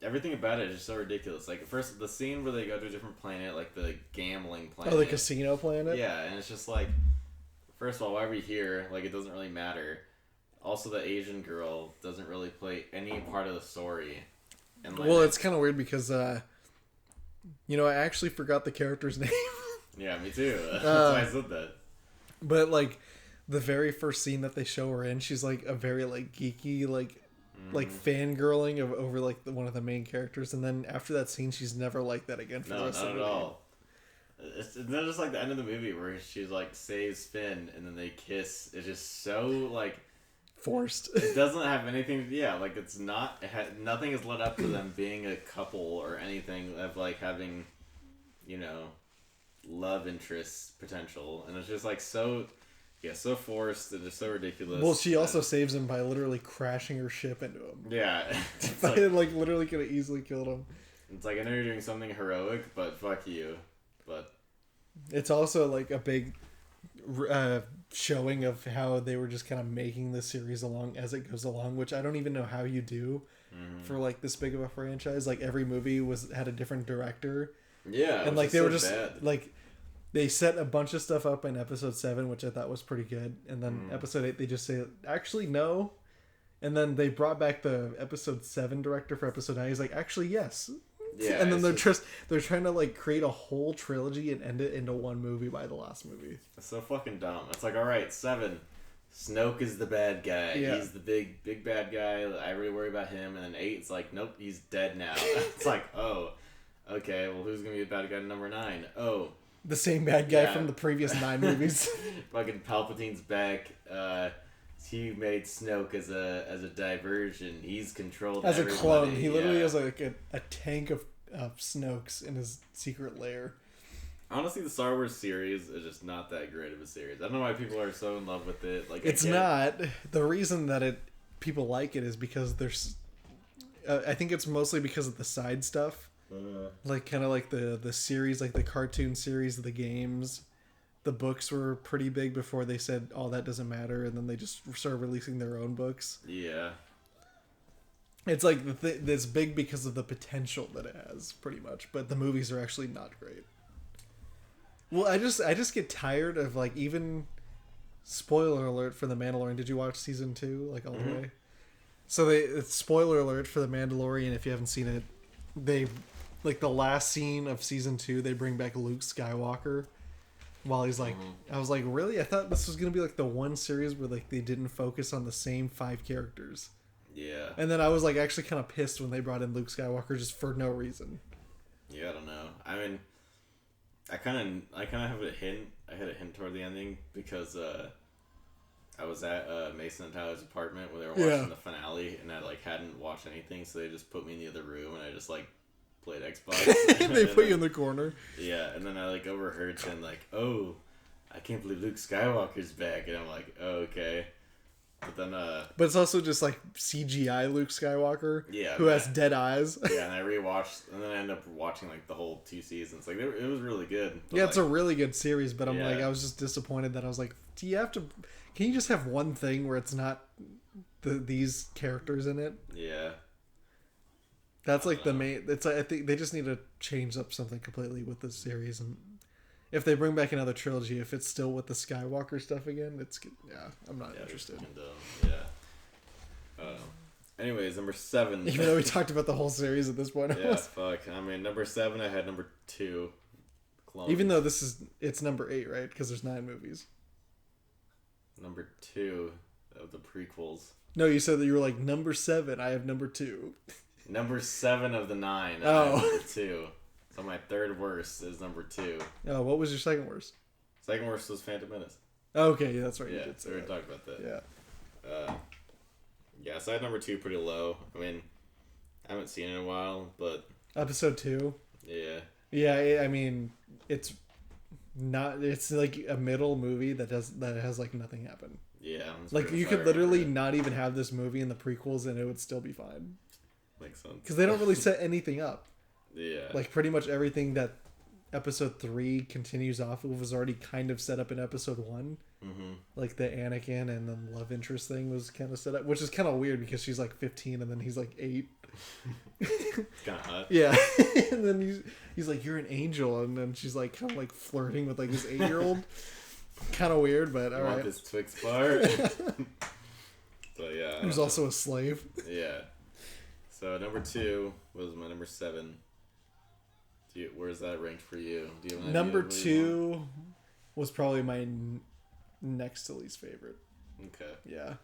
everything about it is just so ridiculous. Like, first, the scene where they go to a different planet, like the gambling planet. Oh, the casino planet? Yeah, and it's just like, first of all, why are we here? Like, it doesn't really matter. Also, the Asian girl doesn't really play any part of the story. And like, well, it's kind of weird because, you know, I actually forgot the character's name. Yeah, me too. That's why I said that. But, like, the very first scene that they show her in, she's, like, a very, like, geeky, like fangirling over, like, one of the main characters. And then after that scene, she's never like that again for the rest of the movie. Not at all. It's not just, like, the end of the movie where she's, like, saves Finn and then they kiss. It's just so, like... forced. It doesn't have anything... Yeah, like, it's not... nothing has led up to them being a couple or anything of, like, having, you know, love interest potential. And it's just, like, so... Yeah, so forced and just so ridiculous. Well, she also saves him by literally crashing her ship into him. Yeah. like literally could have easily killed him. It's like, I know you're doing something heroic, but fuck you. But... It's also, like, a big... showing of how they were just kind of making the series along as it goes along, which I don't even know how you do for like this big of a franchise. Like every movie had a different director. Yeah, and like they were just bad. Like they set a bunch of stuff up in episode 7, which I thought was pretty good, and then episode 8 they just say actually no, and then they brought back the episode 7 director for episode 9. He's like, actually yes. Yeah, and then they're trying to like create a whole trilogy and end it into one movie by the last movie. It's so fucking dumb. It's like, all right, 7, Snoke is the bad guy. Yeah. He's the big bad guy. I really worry about him. And then 8, it's like, nope, he's dead now. It's like, oh, okay, well, who's going to be the bad guy in number 9? Oh. The same bad guy from the previous 9 movies. Fucking Palpatine's back. He made Snoke as a diversion. He's controlled as everybody. A clone. He literally has like a tank of Snokes in his secret lair. Honestly, the Star Wars series is just not that great of a series. I don't know why people are so in love with it. Like, it's not. The reason that people like it is because there's... I think it's mostly because of the side stuff. Like, kind of like the series, like the cartoon series, the games. The books were pretty big before they said, oh, that doesn't matter. And then they just started releasing their own books. Yeah. It's like it's big because of the potential that it has, pretty much. But the movies are actually not great. Well, I just get tired of, like, even... Spoiler alert for The Mandalorian. Did you watch season 2, like, all the way? So it's spoiler alert for The Mandalorian, if you haven't seen it. They, like, the last scene of season 2, they bring back Luke Skywalker. While he's like... I was like, really? I thought this was going to be, like, the one series where, like, they didn't focus on the same 5 characters. Yeah. And then I was, like, actually kind of pissed when they brought in Luke Skywalker just for no reason. Yeah, I don't know. I mean... I kind of have a hint. I had a hint toward the ending because I was at Mason and Tyler's apartment when they were watching the finale, and I like hadn't watched anything, so they just put me in the other room, and I just like played Xbox. They put you in the corner. Yeah, and then I like overheard saying like, "Oh, I can't believe Luke Skywalker's back," and I'm like, "Oh, okay." But then, but it's also just like CGI Luke Skywalker, who has dead eyes. Yeah, and I rewatched, and then I ended up watching like the whole 2 seasons. Like, it was really good. Yeah, it's a really good series, but I'm like, I was just disappointed that I was like, do you have to? Can you just have one thing where it's not these characters in it? Yeah. That's like the main. It's I think they just need to change up something completely with this series, and if they bring back another trilogy, if it's still with the Skywalker stuff again, I'm not interested. Anyways, number 7. Even though we talked about the whole series at this point. Yeah, fuck. I mean, number 7, I had number 2. Clones. Even though it's number 8, right? Because there's 9 movies. Number 2 of the prequels. No, you said that you were like number 7. I have number 2. Number 7 of the 9. I have number 2. So my third worst is number 2. Oh, what was your second worst? Second worst was Phantom Menace. Okay, yeah, that's right. Yeah, so we already talked about that. Yeah. Yeah, so I had number 2 pretty low. I mean, I haven't seen it in a while, but... Episode 2? Yeah. Yeah, I mean, it's not... It's like a middle movie that has like nothing happen. Yeah. Like, you could literally not even have this movie in the prequels and it would still be fine. Makes sense. Because they don't really set anything up. Yeah. Like, pretty much everything that episode 3 continues off of was already kind of set up in episode 1. Mm-hmm. Like, the Anakin and the love interest thing was kind of set up, which is kind of weird because she's like 15 and then he's like 8. It's kind of hot. Yeah. And then he's like, you're an angel, and then she's like kind of like flirting with like this 8-year-old. Kind of weird, but all right. Want this Twix bar? So yeah. Who's also a slave. Yeah. So number 2 was my number 7. Where's that ranked for you? Do you have an Number idea 2 was probably my next to least favorite. Okay. Yeah.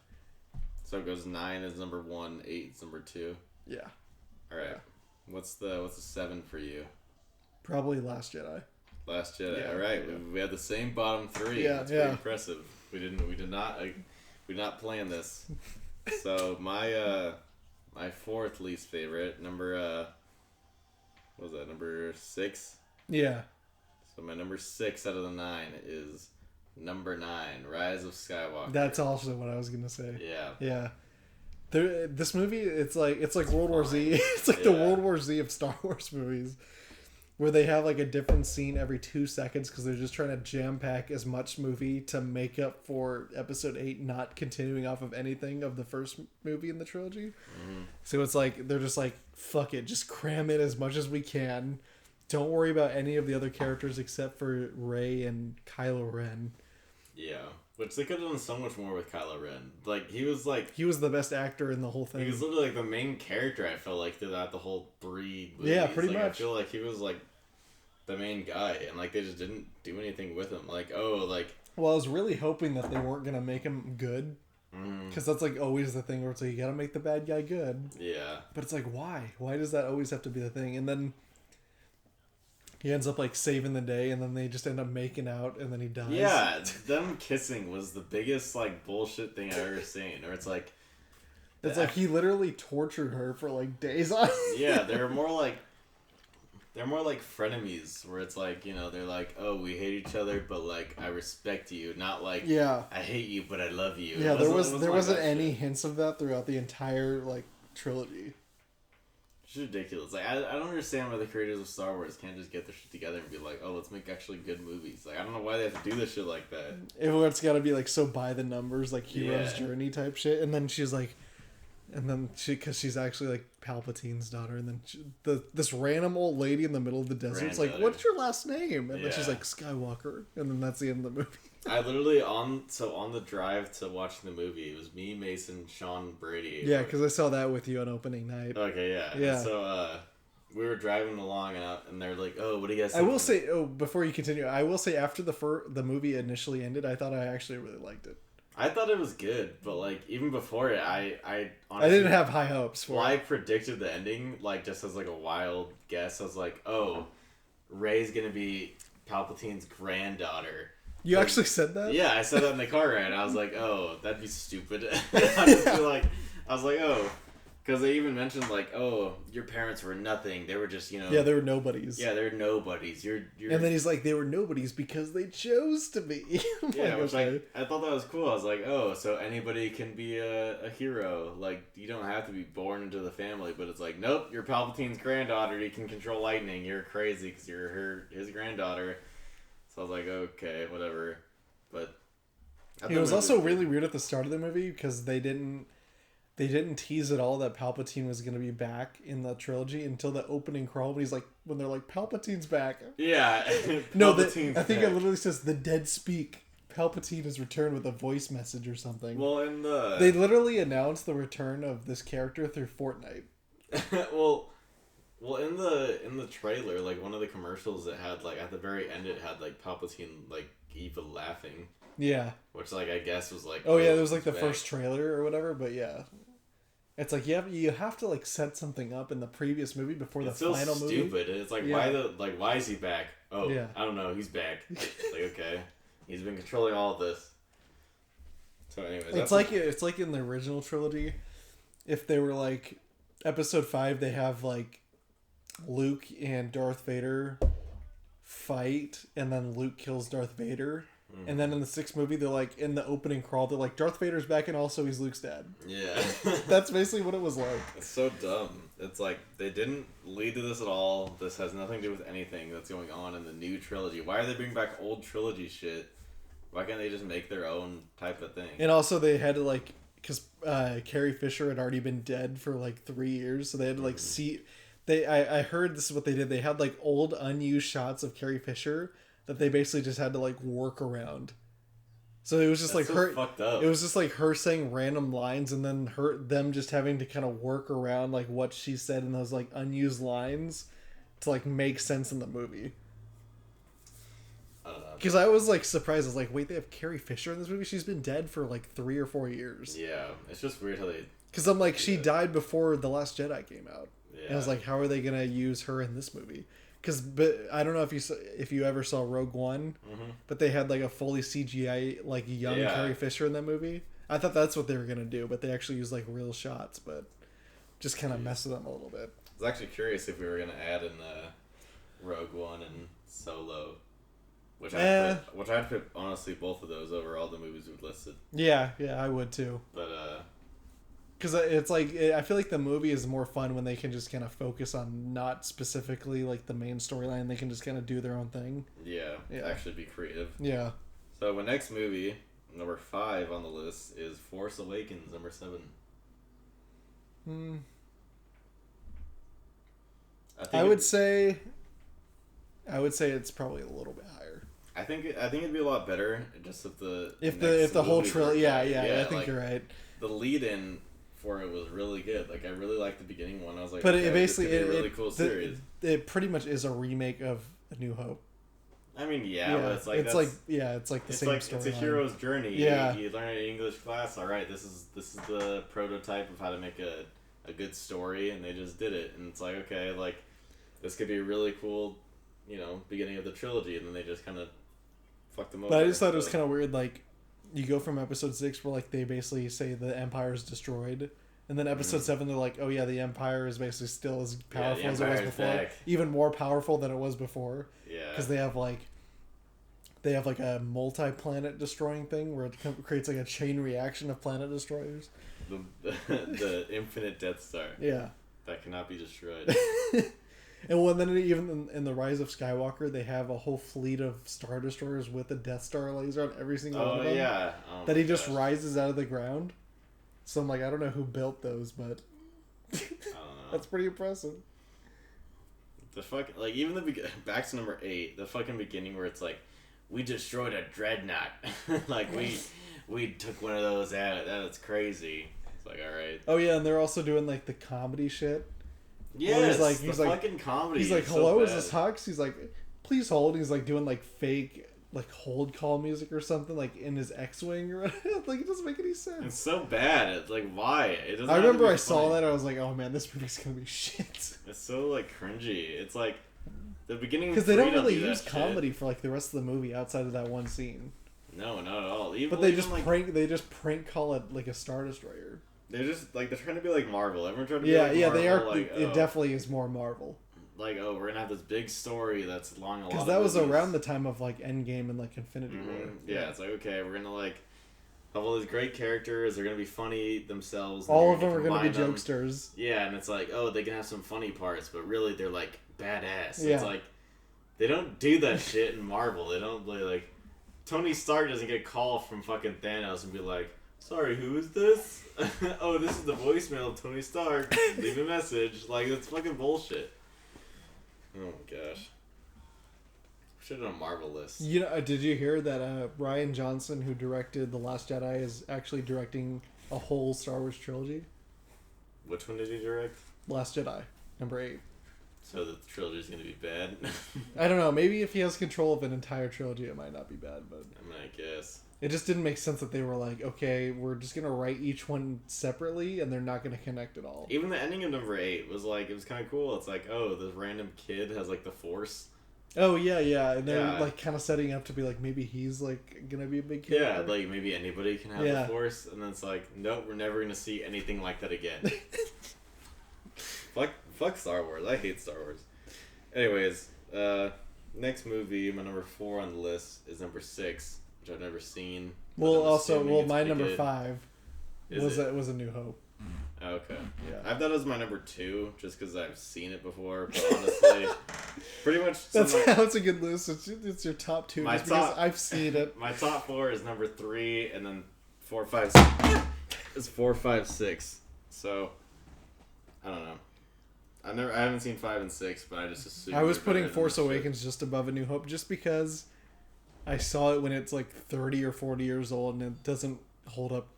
So it goes 9 is number 1, 8 is number 2. Yeah. All right. Yeah. What's the 7 for you? Probably Last Jedi. Last Jedi. Yeah, All right. yeah. We had the same bottom 3. Yeah, That's pretty impressive. We did not plan this. So my 4th least favorite, number what was that, number 6? Yeah. So my number 6 out of the 9 is number 9, Rise of Skywalker. That's also what I was gonna say. Yeah. Yeah. This movie, it's like World War Z. It's like the World War Z of Star Wars movies, where they have like a different scene every 2 seconds because they're just trying to jam pack as much movie to make up for Episode 8 not continuing off of anything of the first movie in the trilogy. Mm-hmm. So it's like they're just like, fuck it, just cram in as much as we can. Don't worry about any of the other characters except for Rey and Kylo Ren. Yeah. Which they could have done so much more with Kylo Ren. Like, he was the best actor in the whole thing. He was literally like the main character, I felt like, throughout the whole 3 movies. Yeah, pretty much. I feel like he was like the main guy, and like they just didn't do anything with him. Like, oh, like Well, I was really hoping that they weren't gonna make him good, because that's like always the thing where it's like you gotta make the bad guy good. Yeah. But it's like, why? Why does that always have to be the thing? And then he ends up like saving the day, and then they just end up making out, and then he dies. Yeah, them kissing was the biggest like bullshit thing I've ever seen. Or it's like he literally tortured her for like days on. Yeah, they're more like frenemies, where it's like, you know, they're like, oh, we hate each other, but like I respect you, not like I hate you, but I love you. Yeah, there wasn't any hints of that throughout the entire like trilogy. It's ridiculous. Like I don't understand why the creators of Star Wars can't just get their shit together and be like, oh, let's make actually good movies. Like I don't know why they have to do this shit like that. It's got to be like so by the numbers, like hero's journey type shit. And then she's like, because she's actually like Palpatine's daughter, and then this random old lady in the middle of the desert is like, what's your last name? And then she's like, Skywalker, and then that's the end of the movie. I literally on the drive to watching the movie, it was me, Mason, Sean, Brady. Yeah, because I saw that with you on opening night. Okay, yeah. Yeah. And so we were driving along, and they're like, "Oh, what do you guys think?" I will say, before you continue, I will say after the movie initially ended, I thought I actually really liked it. I thought it was good, but like even before it, I honestly, I didn't have high hopes for it. I predicted the ending, like just as like a wild guess. I was like, "Oh, Rey's gonna be Palpatine's granddaughter." You actually said that? Yeah, I said that in the car ride. I was like, "Oh, that'd be stupid." I was like, "Oh," because they even mentioned like, "Oh, your parents were nothing. They were just, you know." Yeah, they were nobodies. Yeah, they're nobodies. You're. And then he's like, "They were nobodies because they chose to be." Yeah, which I thought that was cool. I was like, "Oh, so anybody can be a hero. Like, you don't have to be born into the family." But it's like, nope, you're Palpatine's granddaughter. You can control lightning. You're crazy because you're his granddaughter. So I was like, okay, whatever. But it was also really weird at the start of the movie because they didn't tease at all that Palpatine was going to be back in the trilogy until the opening crawl. When they're like, Palpatine's back. Yeah. No, I think it literally says the dead speak. Palpatine has returned with a voice message or something. Well, they literally announced the return of this character through Fortnite. Well, in the trailer, like one of the commercials, it had like at the very end, it had like Palpatine like evil laughing. Yeah. Which like I guess was like. Oh yeah, it was like the first trailer or whatever, but yeah. It's like you have to like set something up in the previous movie before the final movie. It's stupid. It's like why is he back? Oh yeah. I don't know. He's back. Like okay, he's been controlling all of this. So anyway, it's like in the original trilogy, if they were like episode 5, they have like Luke and Darth Vader fight, and then Luke kills Darth Vader. Mm-hmm. And then in the 6th movie, they're like, in the opening crawl, they're like, Darth Vader's back and also he's Luke's dad. Yeah. That's basically what it was like. It's so dumb. It's like, they didn't lead to this at all. This has nothing to do with anything that's going on in the new trilogy. Why are they bringing back old trilogy shit? Why can't they just make their own type of thing? And also they had to like, because Carrie Fisher had already been dead for like 3 years, so they had to like see... I heard this is what they did. They had like old unused shots of Carrie Fisher that they basically just had to like work around. So it was just That's like so her. Fucked up. It was just like her saying random lines and then them just having to kind of work around like what she said in those like unused lines to like make sense in the movie. Because I was like surprised. I was like, wait, they have Carrie Fisher in this movie? She's been dead for like 3 or 4 years. Yeah, it's just weird how they. Because I'm like, she died before The Last Jedi came out. Yeah. And I was like, how are they gonna use her in this movie? But I don't know if you ever saw Rogue One, but they had like a fully CGI like young Carrie Fisher in that movie. I thought that's what they were gonna do, but they actually used like real shots, but just kind of messed with them a little bit. I was actually curious if we were gonna add in Rogue One and Solo, which I'd put honestly both of those over all the movies we've listed. Yeah, I would too. But because it's like, I feel like the movie is more fun when they can just kind of focus on not specifically like the main storyline. They can just kind of do their own thing. Yeah, actually be creative. Yeah. So my next movie, number 5 on the list, is Force Awakens, number 7. I would say it's probably a little bit higher. I think it'd be a lot better just if the whole trilogy. Yeah, I think like, you're right. The lead-in for it was really good. Like I really liked the beginning one. I was like, but it basically a really cool series. It pretty much is a remake of A New Hope. I mean, yeah, but it's like the same story. It's a hero's journey. Yeah, you learn in English class. All right, this is the prototype of how to make a good story, and they just did it. And it's like, okay, like this could be a really cool, beginning of the trilogy, and then they just kind of fucked them over. But I just thought it was kind of weird. Like, you go from episode 6 where like they basically say the Empire is destroyed. And then episode 7, they're like, oh yeah, the Empire is basically still as powerful as it was before. Back. Even more powerful than it was before. Yeah. Because they have like a multi-planet destroying thing where it creates like a chain reaction of planet destroyers. The infinite Death Star. Yeah. That cannot be destroyed. And then even in the Rise of Skywalker, they have a whole fleet of Star Destroyers with a Death Star laser on every single one of them. Yeah. That he just rises out of the ground. So I'm like, I don't know who built those, but I don't know. That's pretty impressive. The like even back to number 8, the fucking beginning where it's like, we destroyed a dreadnought, like we took one of those out. That's crazy. It's like, all right. Oh yeah, and they're also doing like the comedy shit. Yeah, he's like fucking comedy. He's like, hello, is this Hux? He's like, please hold. He's like doing like fake like hold call music or something like in his X-wing or like it doesn't make any sense. It's so bad. It's like, why? It doesn't. I remember I saw that. I was like, oh man, this movie's gonna be shit. It's so like cringy. It's like the beginning because they don't really use comedy for like the rest of the movie outside of that one scene. No, not at all. But they just prank call it like a Star Destroyer. They're just like they're trying to be like Marvel. Everyone trying to be like Marvel. They are. Like, it definitely is more Marvel. Like, oh, we're gonna have this big story that's long. Because that was around the time of like Endgame and like Infinity War. Yeah, it's like, okay, we're gonna like have all these great characters. They're gonna be funny themselves. All of them are gonna be jokesters. Yeah, and it's like, oh, they can have some funny parts, but really they're like badass. Yeah. It's like they don't do that shit in Marvel. They don't like Tony Stark doesn't get a call from fucking Thanos and be like, sorry, who is this? Oh, this is the voicemail of Tony Stark. Leave a message. Like, that's fucking bullshit. Oh my gosh. Should have done a Marvel list. You know, did you hear that Rian Johnson, who directed The Last Jedi, is actually directing a whole Star Wars trilogy? Which one did he direct? Last Jedi, number 8. So the trilogy's gonna be bad? I don't know. Maybe if he has control of an entire trilogy, it might not be bad, but... I mean, I guess. It just didn't make sense that they were like, okay, we're just going to write each one separately, and they're not going to connect at all. Even the ending of number 8 was like, it was kind of cool. It's like, oh, this random kid has like the Force. Oh, yeah. And they're like kind of setting up to be like, maybe he's like going to be a big kid. Yeah, like maybe anybody can have the Force. And then it's like, nope, we're never going to see anything like that again. Fuck Star Wars. I hate Star Wars. Anyways, next movie, my number 4 on the list is number 6. Which I've never seen. My number 5 was A New Hope. Okay. Yeah. I thought it was my number 2, just because I've seen it before. But honestly, pretty much. That's a good list. It's your top 2. Just because I've seen it. My top 4 is number 3, and then 4, 5, 6 is 4, 5, 6. So I don't know. I haven't seen 5 and 6, but I just assumed. I was putting Force Awakens just above A New Hope, just because I saw it when it's like 30 or 40 years old, and it doesn't hold up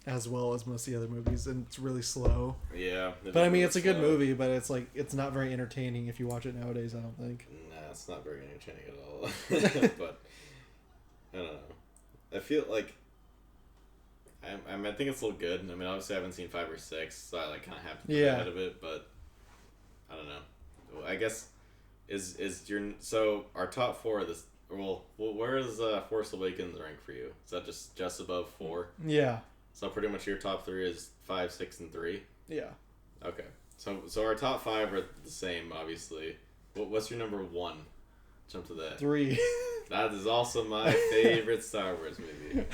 as well as most of the other movies, and it's really slow. Yeah. But I mean, it's a good movie, but it's like, it's not very entertaining if you watch it nowadays, I don't think. Nah, it's not very entertaining at all. But, I don't know. I feel like, I think it's a little good. I mean, obviously I haven't seen 5 or 6, so I like kind of have to get ahead of it, but, I don't know. I guess, so our top 4 of this, well, where is Force Awakens rank for you? Is that just above 4? Yeah. So pretty much your top 3 is 5, 6, and 3? Yeah. Okay. So our top 5 are the same, obviously. What's your number 1? Jump to that. 3. That is also my favorite Star Wars movie.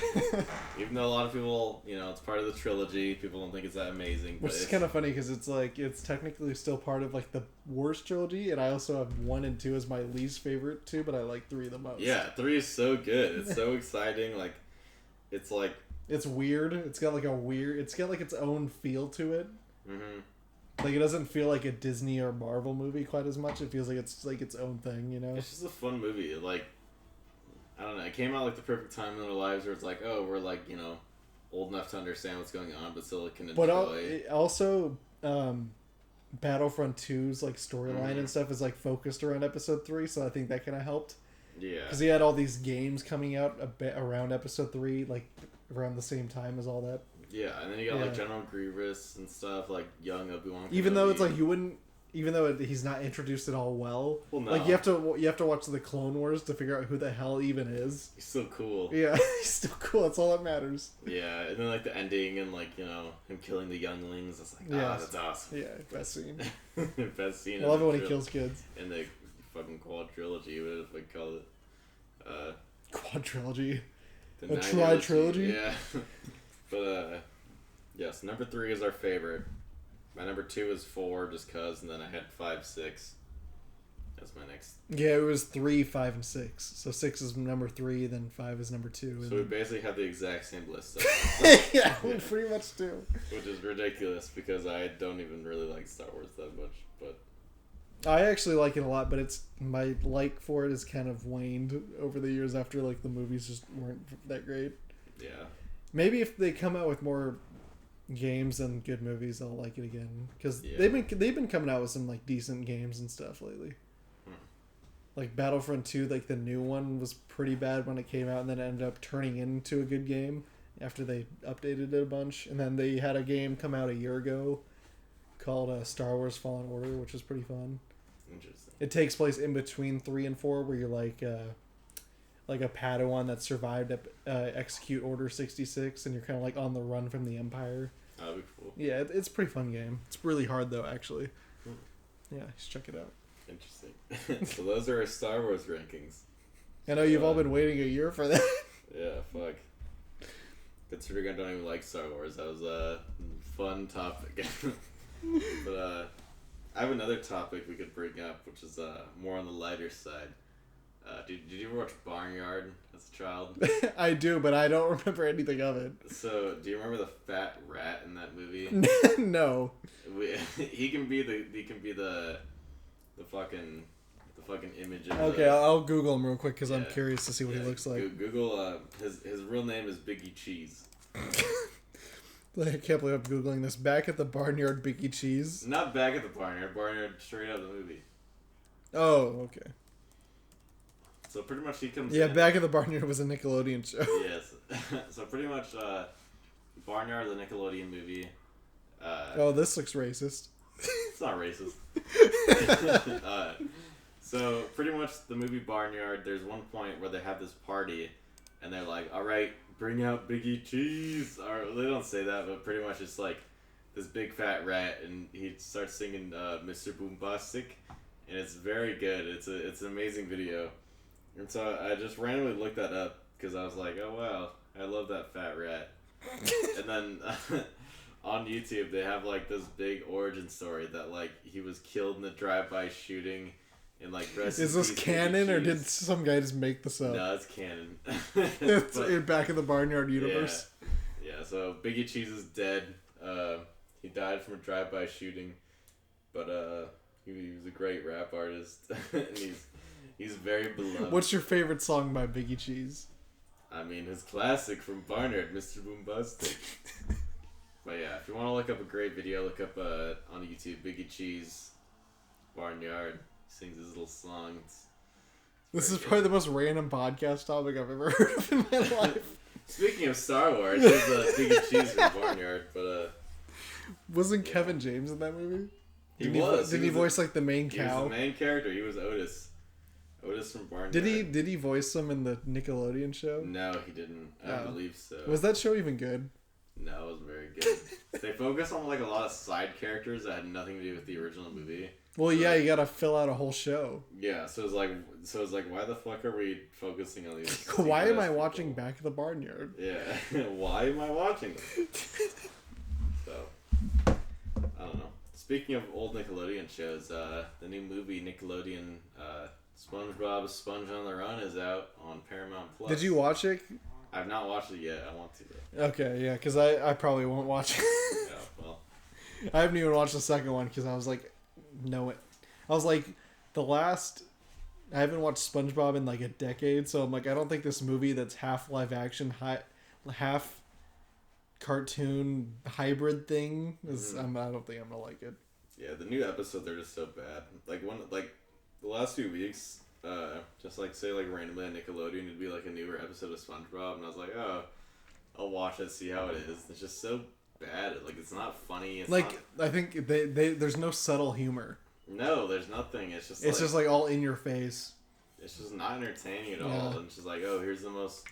Even though a lot of people, it's part of the trilogy, people don't think it's that amazing. Which is kind of funny because it's like, it's technically still part of like the worst trilogy, and I also have 1 and 2 as my least favorite too, but I like 3 the most. Yeah, 3 is so good. It's so exciting. Like, it's like... It's weird. It's got like its own feel to it. Mm-hmm. Like, it doesn't feel like a Disney or Marvel movie quite as much. It feels like it's like its own thing, It's just a fun movie. Like, I don't know. It came out like the perfect time in our lives where it's like, oh, we're like, old enough to understand what's going on, but still can enjoy. But also, Battlefront 2's like storyline and stuff is like focused around Episode 3, so I think that kind of helped. Yeah. Because he had all these games coming out around episode 3, like around the same time as all that. Yeah, and then you got like General Grievous and stuff, like young Obi-Wan Kenobi. Even though it's like you wouldn't, even though he's not introduced at all well, no. Like you have to watch the Clone Wars to figure out who the hell even is. He's still cool. Yeah, he's still cool. That's all that matters. Yeah, and then like the ending and like him killing the younglings. It's like that's awesome. Yeah, best scene. Best scene. I love it when he kills kids. In the fucking quadrilogy, what did I call it? Quadrilogy. A tri-trilogy. Yeah. But yes, number 3 is our favorite. My number 2 is 4, just cause, and then I had 5, 6. That's my next. Yeah, it was 3, 5, and 6. So 6 is number 3, then 5 is number 2. So we basically have the exact same list. Yeah, we pretty much do. Which is ridiculous because I don't even really like Star Wars that much, but. I actually like it a lot, but it's my like for it has kind of waned over the years after like the movies just weren't that great. Yeah. Maybe if they come out with more games and good movies, I'll like it again because they've been coming out with some like decent games and stuff lately. Like Battlefront 2, like the new one was pretty bad when it came out, and then it ended up turning into a good game after they updated it a bunch. And then they had a game come out a year ago called Star Wars Fallen Order, which was pretty fun. Interesting. It takes place in between 3 and 4, where you're like a Padawan that survived Execute Order 66, and you're kind of like on the run from the Empire. That'd be cool. Yeah, it's a pretty fun game. It's really hard though, actually. Yeah, just check it out. Interesting. So those are our Star Wars rankings. I know you've all been waiting a year for that. Yeah, fuck. Considering I don't even like Star Wars, that was a fun topic. But I have another topic we could bring up, which is more on the lighter side. Did you ever watch Barnyard as a child? I do, but I don't remember anything of it. So, do you remember the fat rat in that movie? No. He can be the fucking image of okay, I'll Google him real quick because I'm curious to see what he looks like. Google his real name is Biggie Cheese. I can't believe I'm Googling this. Back at the Barnyard, Biggie Cheese. Not Back at the Barnyard. Barnyard straight out of the movie. Oh, okay. So pretty much he comes. Yeah, Back at the Barnyard was a Nickelodeon show. Yes. So pretty much, Barnyard, the Nickelodeon movie. Oh, this looks racist. It's not racist. So pretty much the movie Barnyard, there's one point where they have this party, and they're like, "All right, bring out Biggie Cheese." Or they don't say that, but pretty much it's like this big fat rat, and he starts singing Mr. Boombastic, and it's very good. It's an amazing video, and so I just randomly looked that up because I was like, "Oh wow, I love that fat rat." And then on YouTube they have like this big origin story that like he was killed in a drive-by shooting. And like is this canon or did some guy just make this up? No, it's canon. It's Back in the Barnyard universe. Yeah, so Biggie Cheese is dead. He died from a drive-by shooting, but he was a great rap artist, and he's very beloved. What's your favorite song by Biggie Cheese? I mean, his classic from Barnyard, Mr. Boombastic. But yeah, if you want to look up a great video, look up on YouTube Biggie Cheese Barnyard. Sings his little song. This is probably the most random podcast topic I've ever heard of in my life. Speaking of Star Wars, there's Biggie Cheese from Barnyard, but wasn't Kevin James in that movie? He was. Did he voice like the main cow? He was the main character. He was Otis. Otis from Barnyard. Did he voice him in the Nickelodeon show? No, he didn't. I don't believe so. Was that show even good? No, it wasn't very good. They focused on like a lot of side characters that had nothing to do with the original movie. Well, yeah, you gotta fill out a whole show. Yeah, so it's like, why the fuck are we focusing on these? Why am I watching Back at the Barnyard? Yeah, why am I watching them? So, I don't know. Speaking of old Nickelodeon shows, the new movie Nickelodeon, SpongeBob's Sponge on the Run is out on Paramount Plus. Did you watch it? I've not watched it yet. I want to though. Okay, yeah, because I probably won't watch it. Yeah, well, I haven't even watched the second one because I was like, I haven't watched SpongeBob in like a decade, so I'm like, I don't think this movie that's half live action, half cartoon hybrid thing is. I don't think I'm gonna like it. Yeah, the new episodes are just so bad. Like the last few weeks, just like say like randomly on Nickelodeon, it'd be like a newer episode of SpongeBob, and I was like, oh, I'll watch it, see how it is. It's just so bad. Like it's not funny. It's like not... I think they there's no subtle humor. No, there's nothing. It's just it's just like all in your face. It's just not entertaining at all. And it's just like, oh, here's the most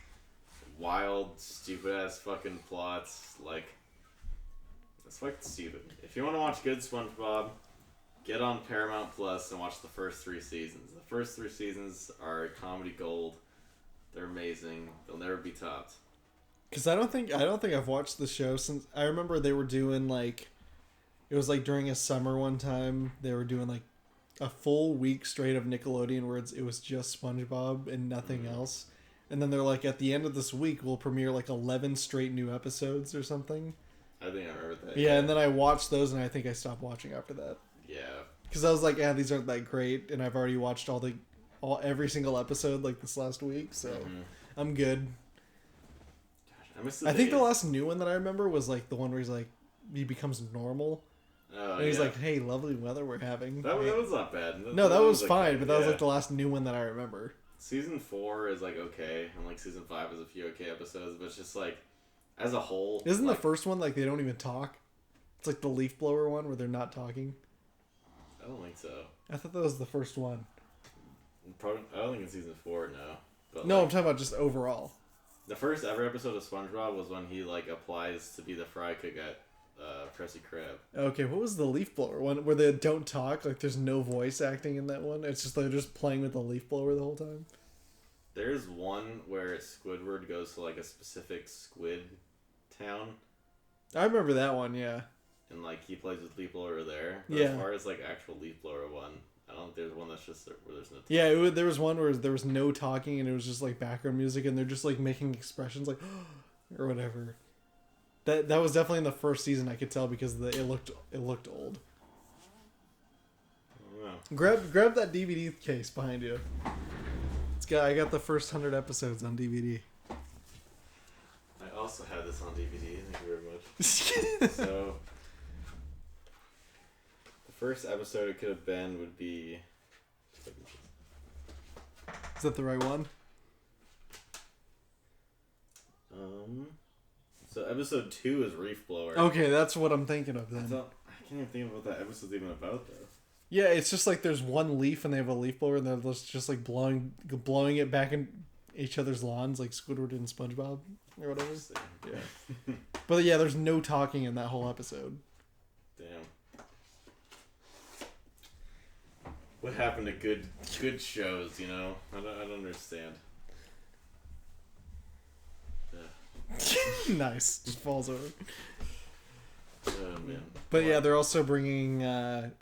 wild, stupid ass fucking plots. Like it's fucking stupid. If you want to watch good SpongeBob, get on Paramount Plus and watch the first 3 seasons. The first 3 seasons are comedy gold. They're amazing. They'll never be topped. Because I don't think I've watched the show since I remember they were doing like, it was like during a summer one time they were doing like a full week straight of Nickelodeon where it was just SpongeBob and nothing else, and then they're like at the end of this week we'll premiere like 11 straight new episodes or something. I think I remember that. Yeah, and then I watched those and I think I stopped watching after that. Yeah. Because I was like, these aren't that great, and I've already watched every single episode like this last week, so I'm good. I think the last new one that I remember was like the one where he becomes normal. Oh, and he's like, hey, lovely weather we're having. That was not bad. That was fine, but that was like the last new one that I remember. Season 4 is like okay, and like season 5 is a few okay episodes, but it's just like, as a whole... Isn't the first one like they don't even talk? It's like the leaf blower one where they're not talking. I don't think so. I thought that was the first one. Probably, I don't think in season 4, no. But no, I'm talking about just overall. The first ever episode of SpongeBob was when he like applies to be the fry cook at Krusty Krab. Okay, what was the leaf blower one where they don't talk? Like there's no voice acting in that one. It's just they're just playing with the leaf blower the whole time. There's one where Squidward goes to like a specific squid town. I remember that one, yeah. And like he plays with leaf blower there. But yeah. As far as like actual leaf blower one, I don't think there's one that's just where there's no talking. Yeah, there was one where there was no talking and it was just like background music and they're just like making expressions like or whatever. That was definitely in the first season, I could tell, because it looked old. I Grab that DVD case behind you. I got the first 100 episodes on DVD. I also have this on DVD. Thank you very much. So the first episode it could have been would be... Is that the right one? So episode 2 is Reef Blower. Okay, that's what I'm thinking of then. I can't even think of what that episode's even about though. Yeah, it's just like there's one leaf and they have a leaf blower and they're just like blowing it back in each other's lawns like Squidward and SpongeBob or whatever. Yeah. But yeah, there's no talking in that whole episode. Damn. What happened to good shows, you know? I don't understand. Nice. Just falls over. Oh man. But yeah, they're also bringing a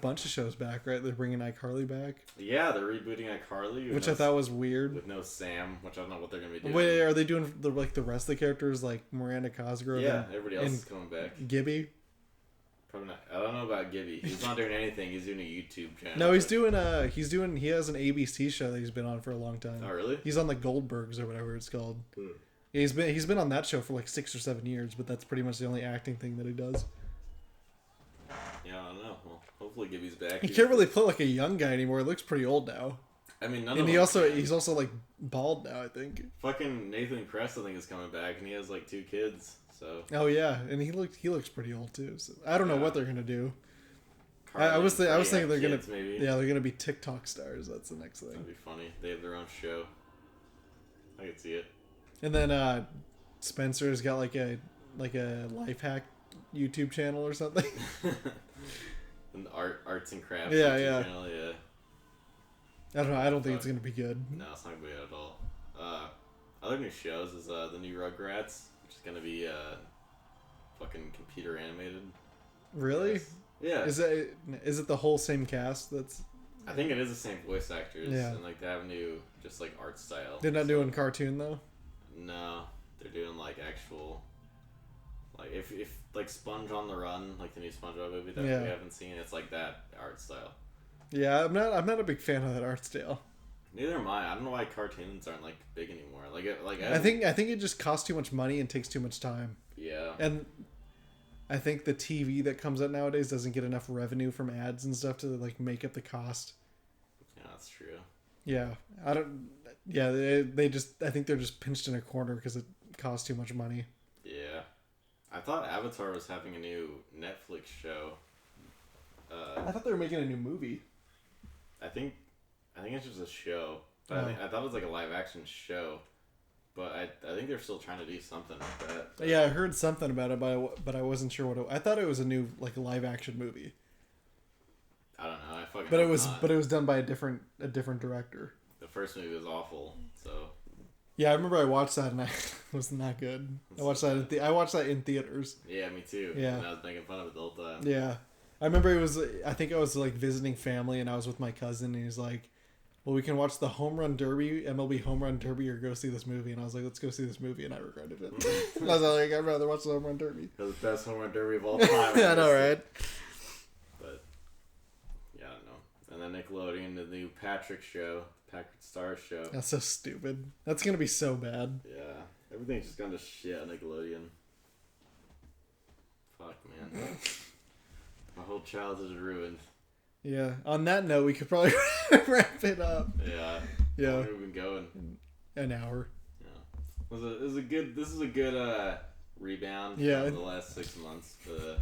bunch of shows back, right? They're bringing iCarly back. Yeah, they're rebooting iCarly, which I thought was weird. With no Sam, which I don't know what they're gonna be doing. Wait, are they doing the rest of the characters like Miranda Cosgrove? Yeah, everybody else is coming back. Gibby. Probably not. I don't know about Gibby. He's not doing anything. He's doing a YouTube channel. No, he has an ABC show that he's been on for a long time. Oh really? He's on the Goldbergs or whatever it's called. Yeah, he's been on that show for like 6 or 7 years, but that's pretty much the only acting thing that he does. Yeah, I don't know. Well, hopefully Gibby's back. He can't really play like a young guy anymore. He looks pretty old now. I mean, he's also like bald now, I think. Fucking Nathan Kress, I think, is coming back, and he has like 2 kids. So. Oh yeah, and he looks pretty old too. So I don't know what they're gonna do. Carly, I was thinking they're kids, gonna maybe. Yeah, they're gonna be TikTok stars. That's the next thing. That'd be funny. They have their own show. I could see it. And then Spencer's got like a life hack YouTube channel or something. An arts and crafts YouTube channel, yeah. I don't know. I don't think it's gonna be good. No, it's not gonna be good at all. Other new shows is the new Rugrats, which is gonna be fucking computer animated. Really? Yes. Yeah. Is it the whole same cast? I think it is the same voice actors. Yeah. And like they have a new just like art style. They're not doing cartoon though. No, they're doing like actual. Like if like Sponge on the Run, like the new SpongeBob movie that we haven't seen, it's like that art style. Yeah, I'm not a big fan of that art style. Neither am I. I don't know why cartoons aren't like big anymore. I think it just costs too much money and takes too much time. Yeah. And I think the TV that comes out nowadays doesn't get enough revenue from ads and stuff to like make up the cost. Yeah, that's true. Yeah, I don't. Yeah, they just. I think they're just pinched in a corner because it costs too much money. Yeah, I thought Avatar was having a new Netflix show. I thought they were making a new movie. I think it's just a show, but I thought it was like a live action show. But I think they're still trying to do something like that. Yeah, I heard something about it, but I wasn't sure what I thought it was a new like live action movie. I don't know. I fucking. But it was done by a different director. The first movie was awful. So. Yeah, I remember I watched that and it was not good. I watched that in theaters. Yeah, me too. Yeah. And I was making fun of it the whole time. Yeah, I remember I think I was like visiting family and I was with my cousin and he's like, well, we can watch the Home Run Derby, MLB Home Run Derby, or go see this movie. And I was like, let's go see this movie. And I regretted it. I was like, I'd rather watch the Home Run Derby. It was the best Home Run Derby of all time. I know, right? But, yeah, I don't know. And then Nickelodeon, the new Patrick Star show. That's so stupid. That's going to be so bad. Yeah. Everything's just gone to shit on Nickelodeon. Fuck, man. My whole childhood is ruined. Yeah. On that note, we could probably wrap it up. Yeah. Yeah. How long have we been going? An hour. Yeah. This is a good rebound from the last 6 months. But,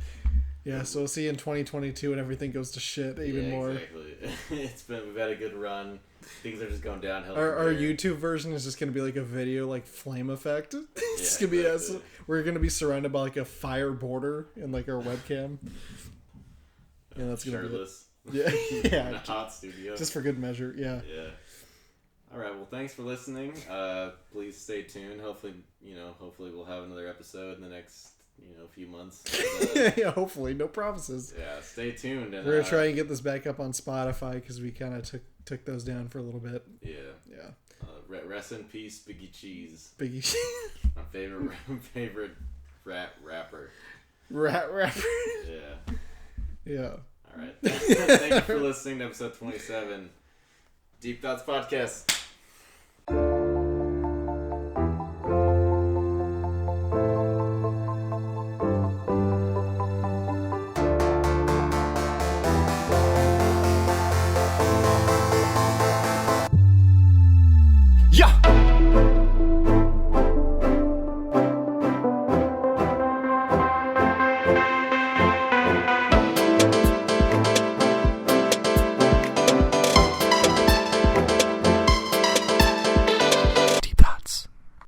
yeah, so we'll see you in 2022 when everything goes to shit even more. Exactly. We've had a good run. Things are just going downhill. Our YouTube version is just going to be like a video, like flame effect. It's just going to be us. We're going to be surrounded by like a fire border and like our webcam. Yeah, that's going to be it. Yeah, yeah. In a hot studio. Just for good measure, yeah. Yeah. All right. Well, thanks for listening. Please stay tuned. Hopefully we'll have another episode in the next few months. Yeah, hopefully, no promises. Yeah, stay tuned. And, we're gonna try and get this back up on Spotify because we kind of took those down for a little bit. Yeah. Yeah. Rest in peace, Biggie Cheese. Biggie Cheese. My favorite rapper. Rapper. Yeah. Yeah. All right. Thank you for listening to episode 27, Deep Thoughts Podcast. Yeah.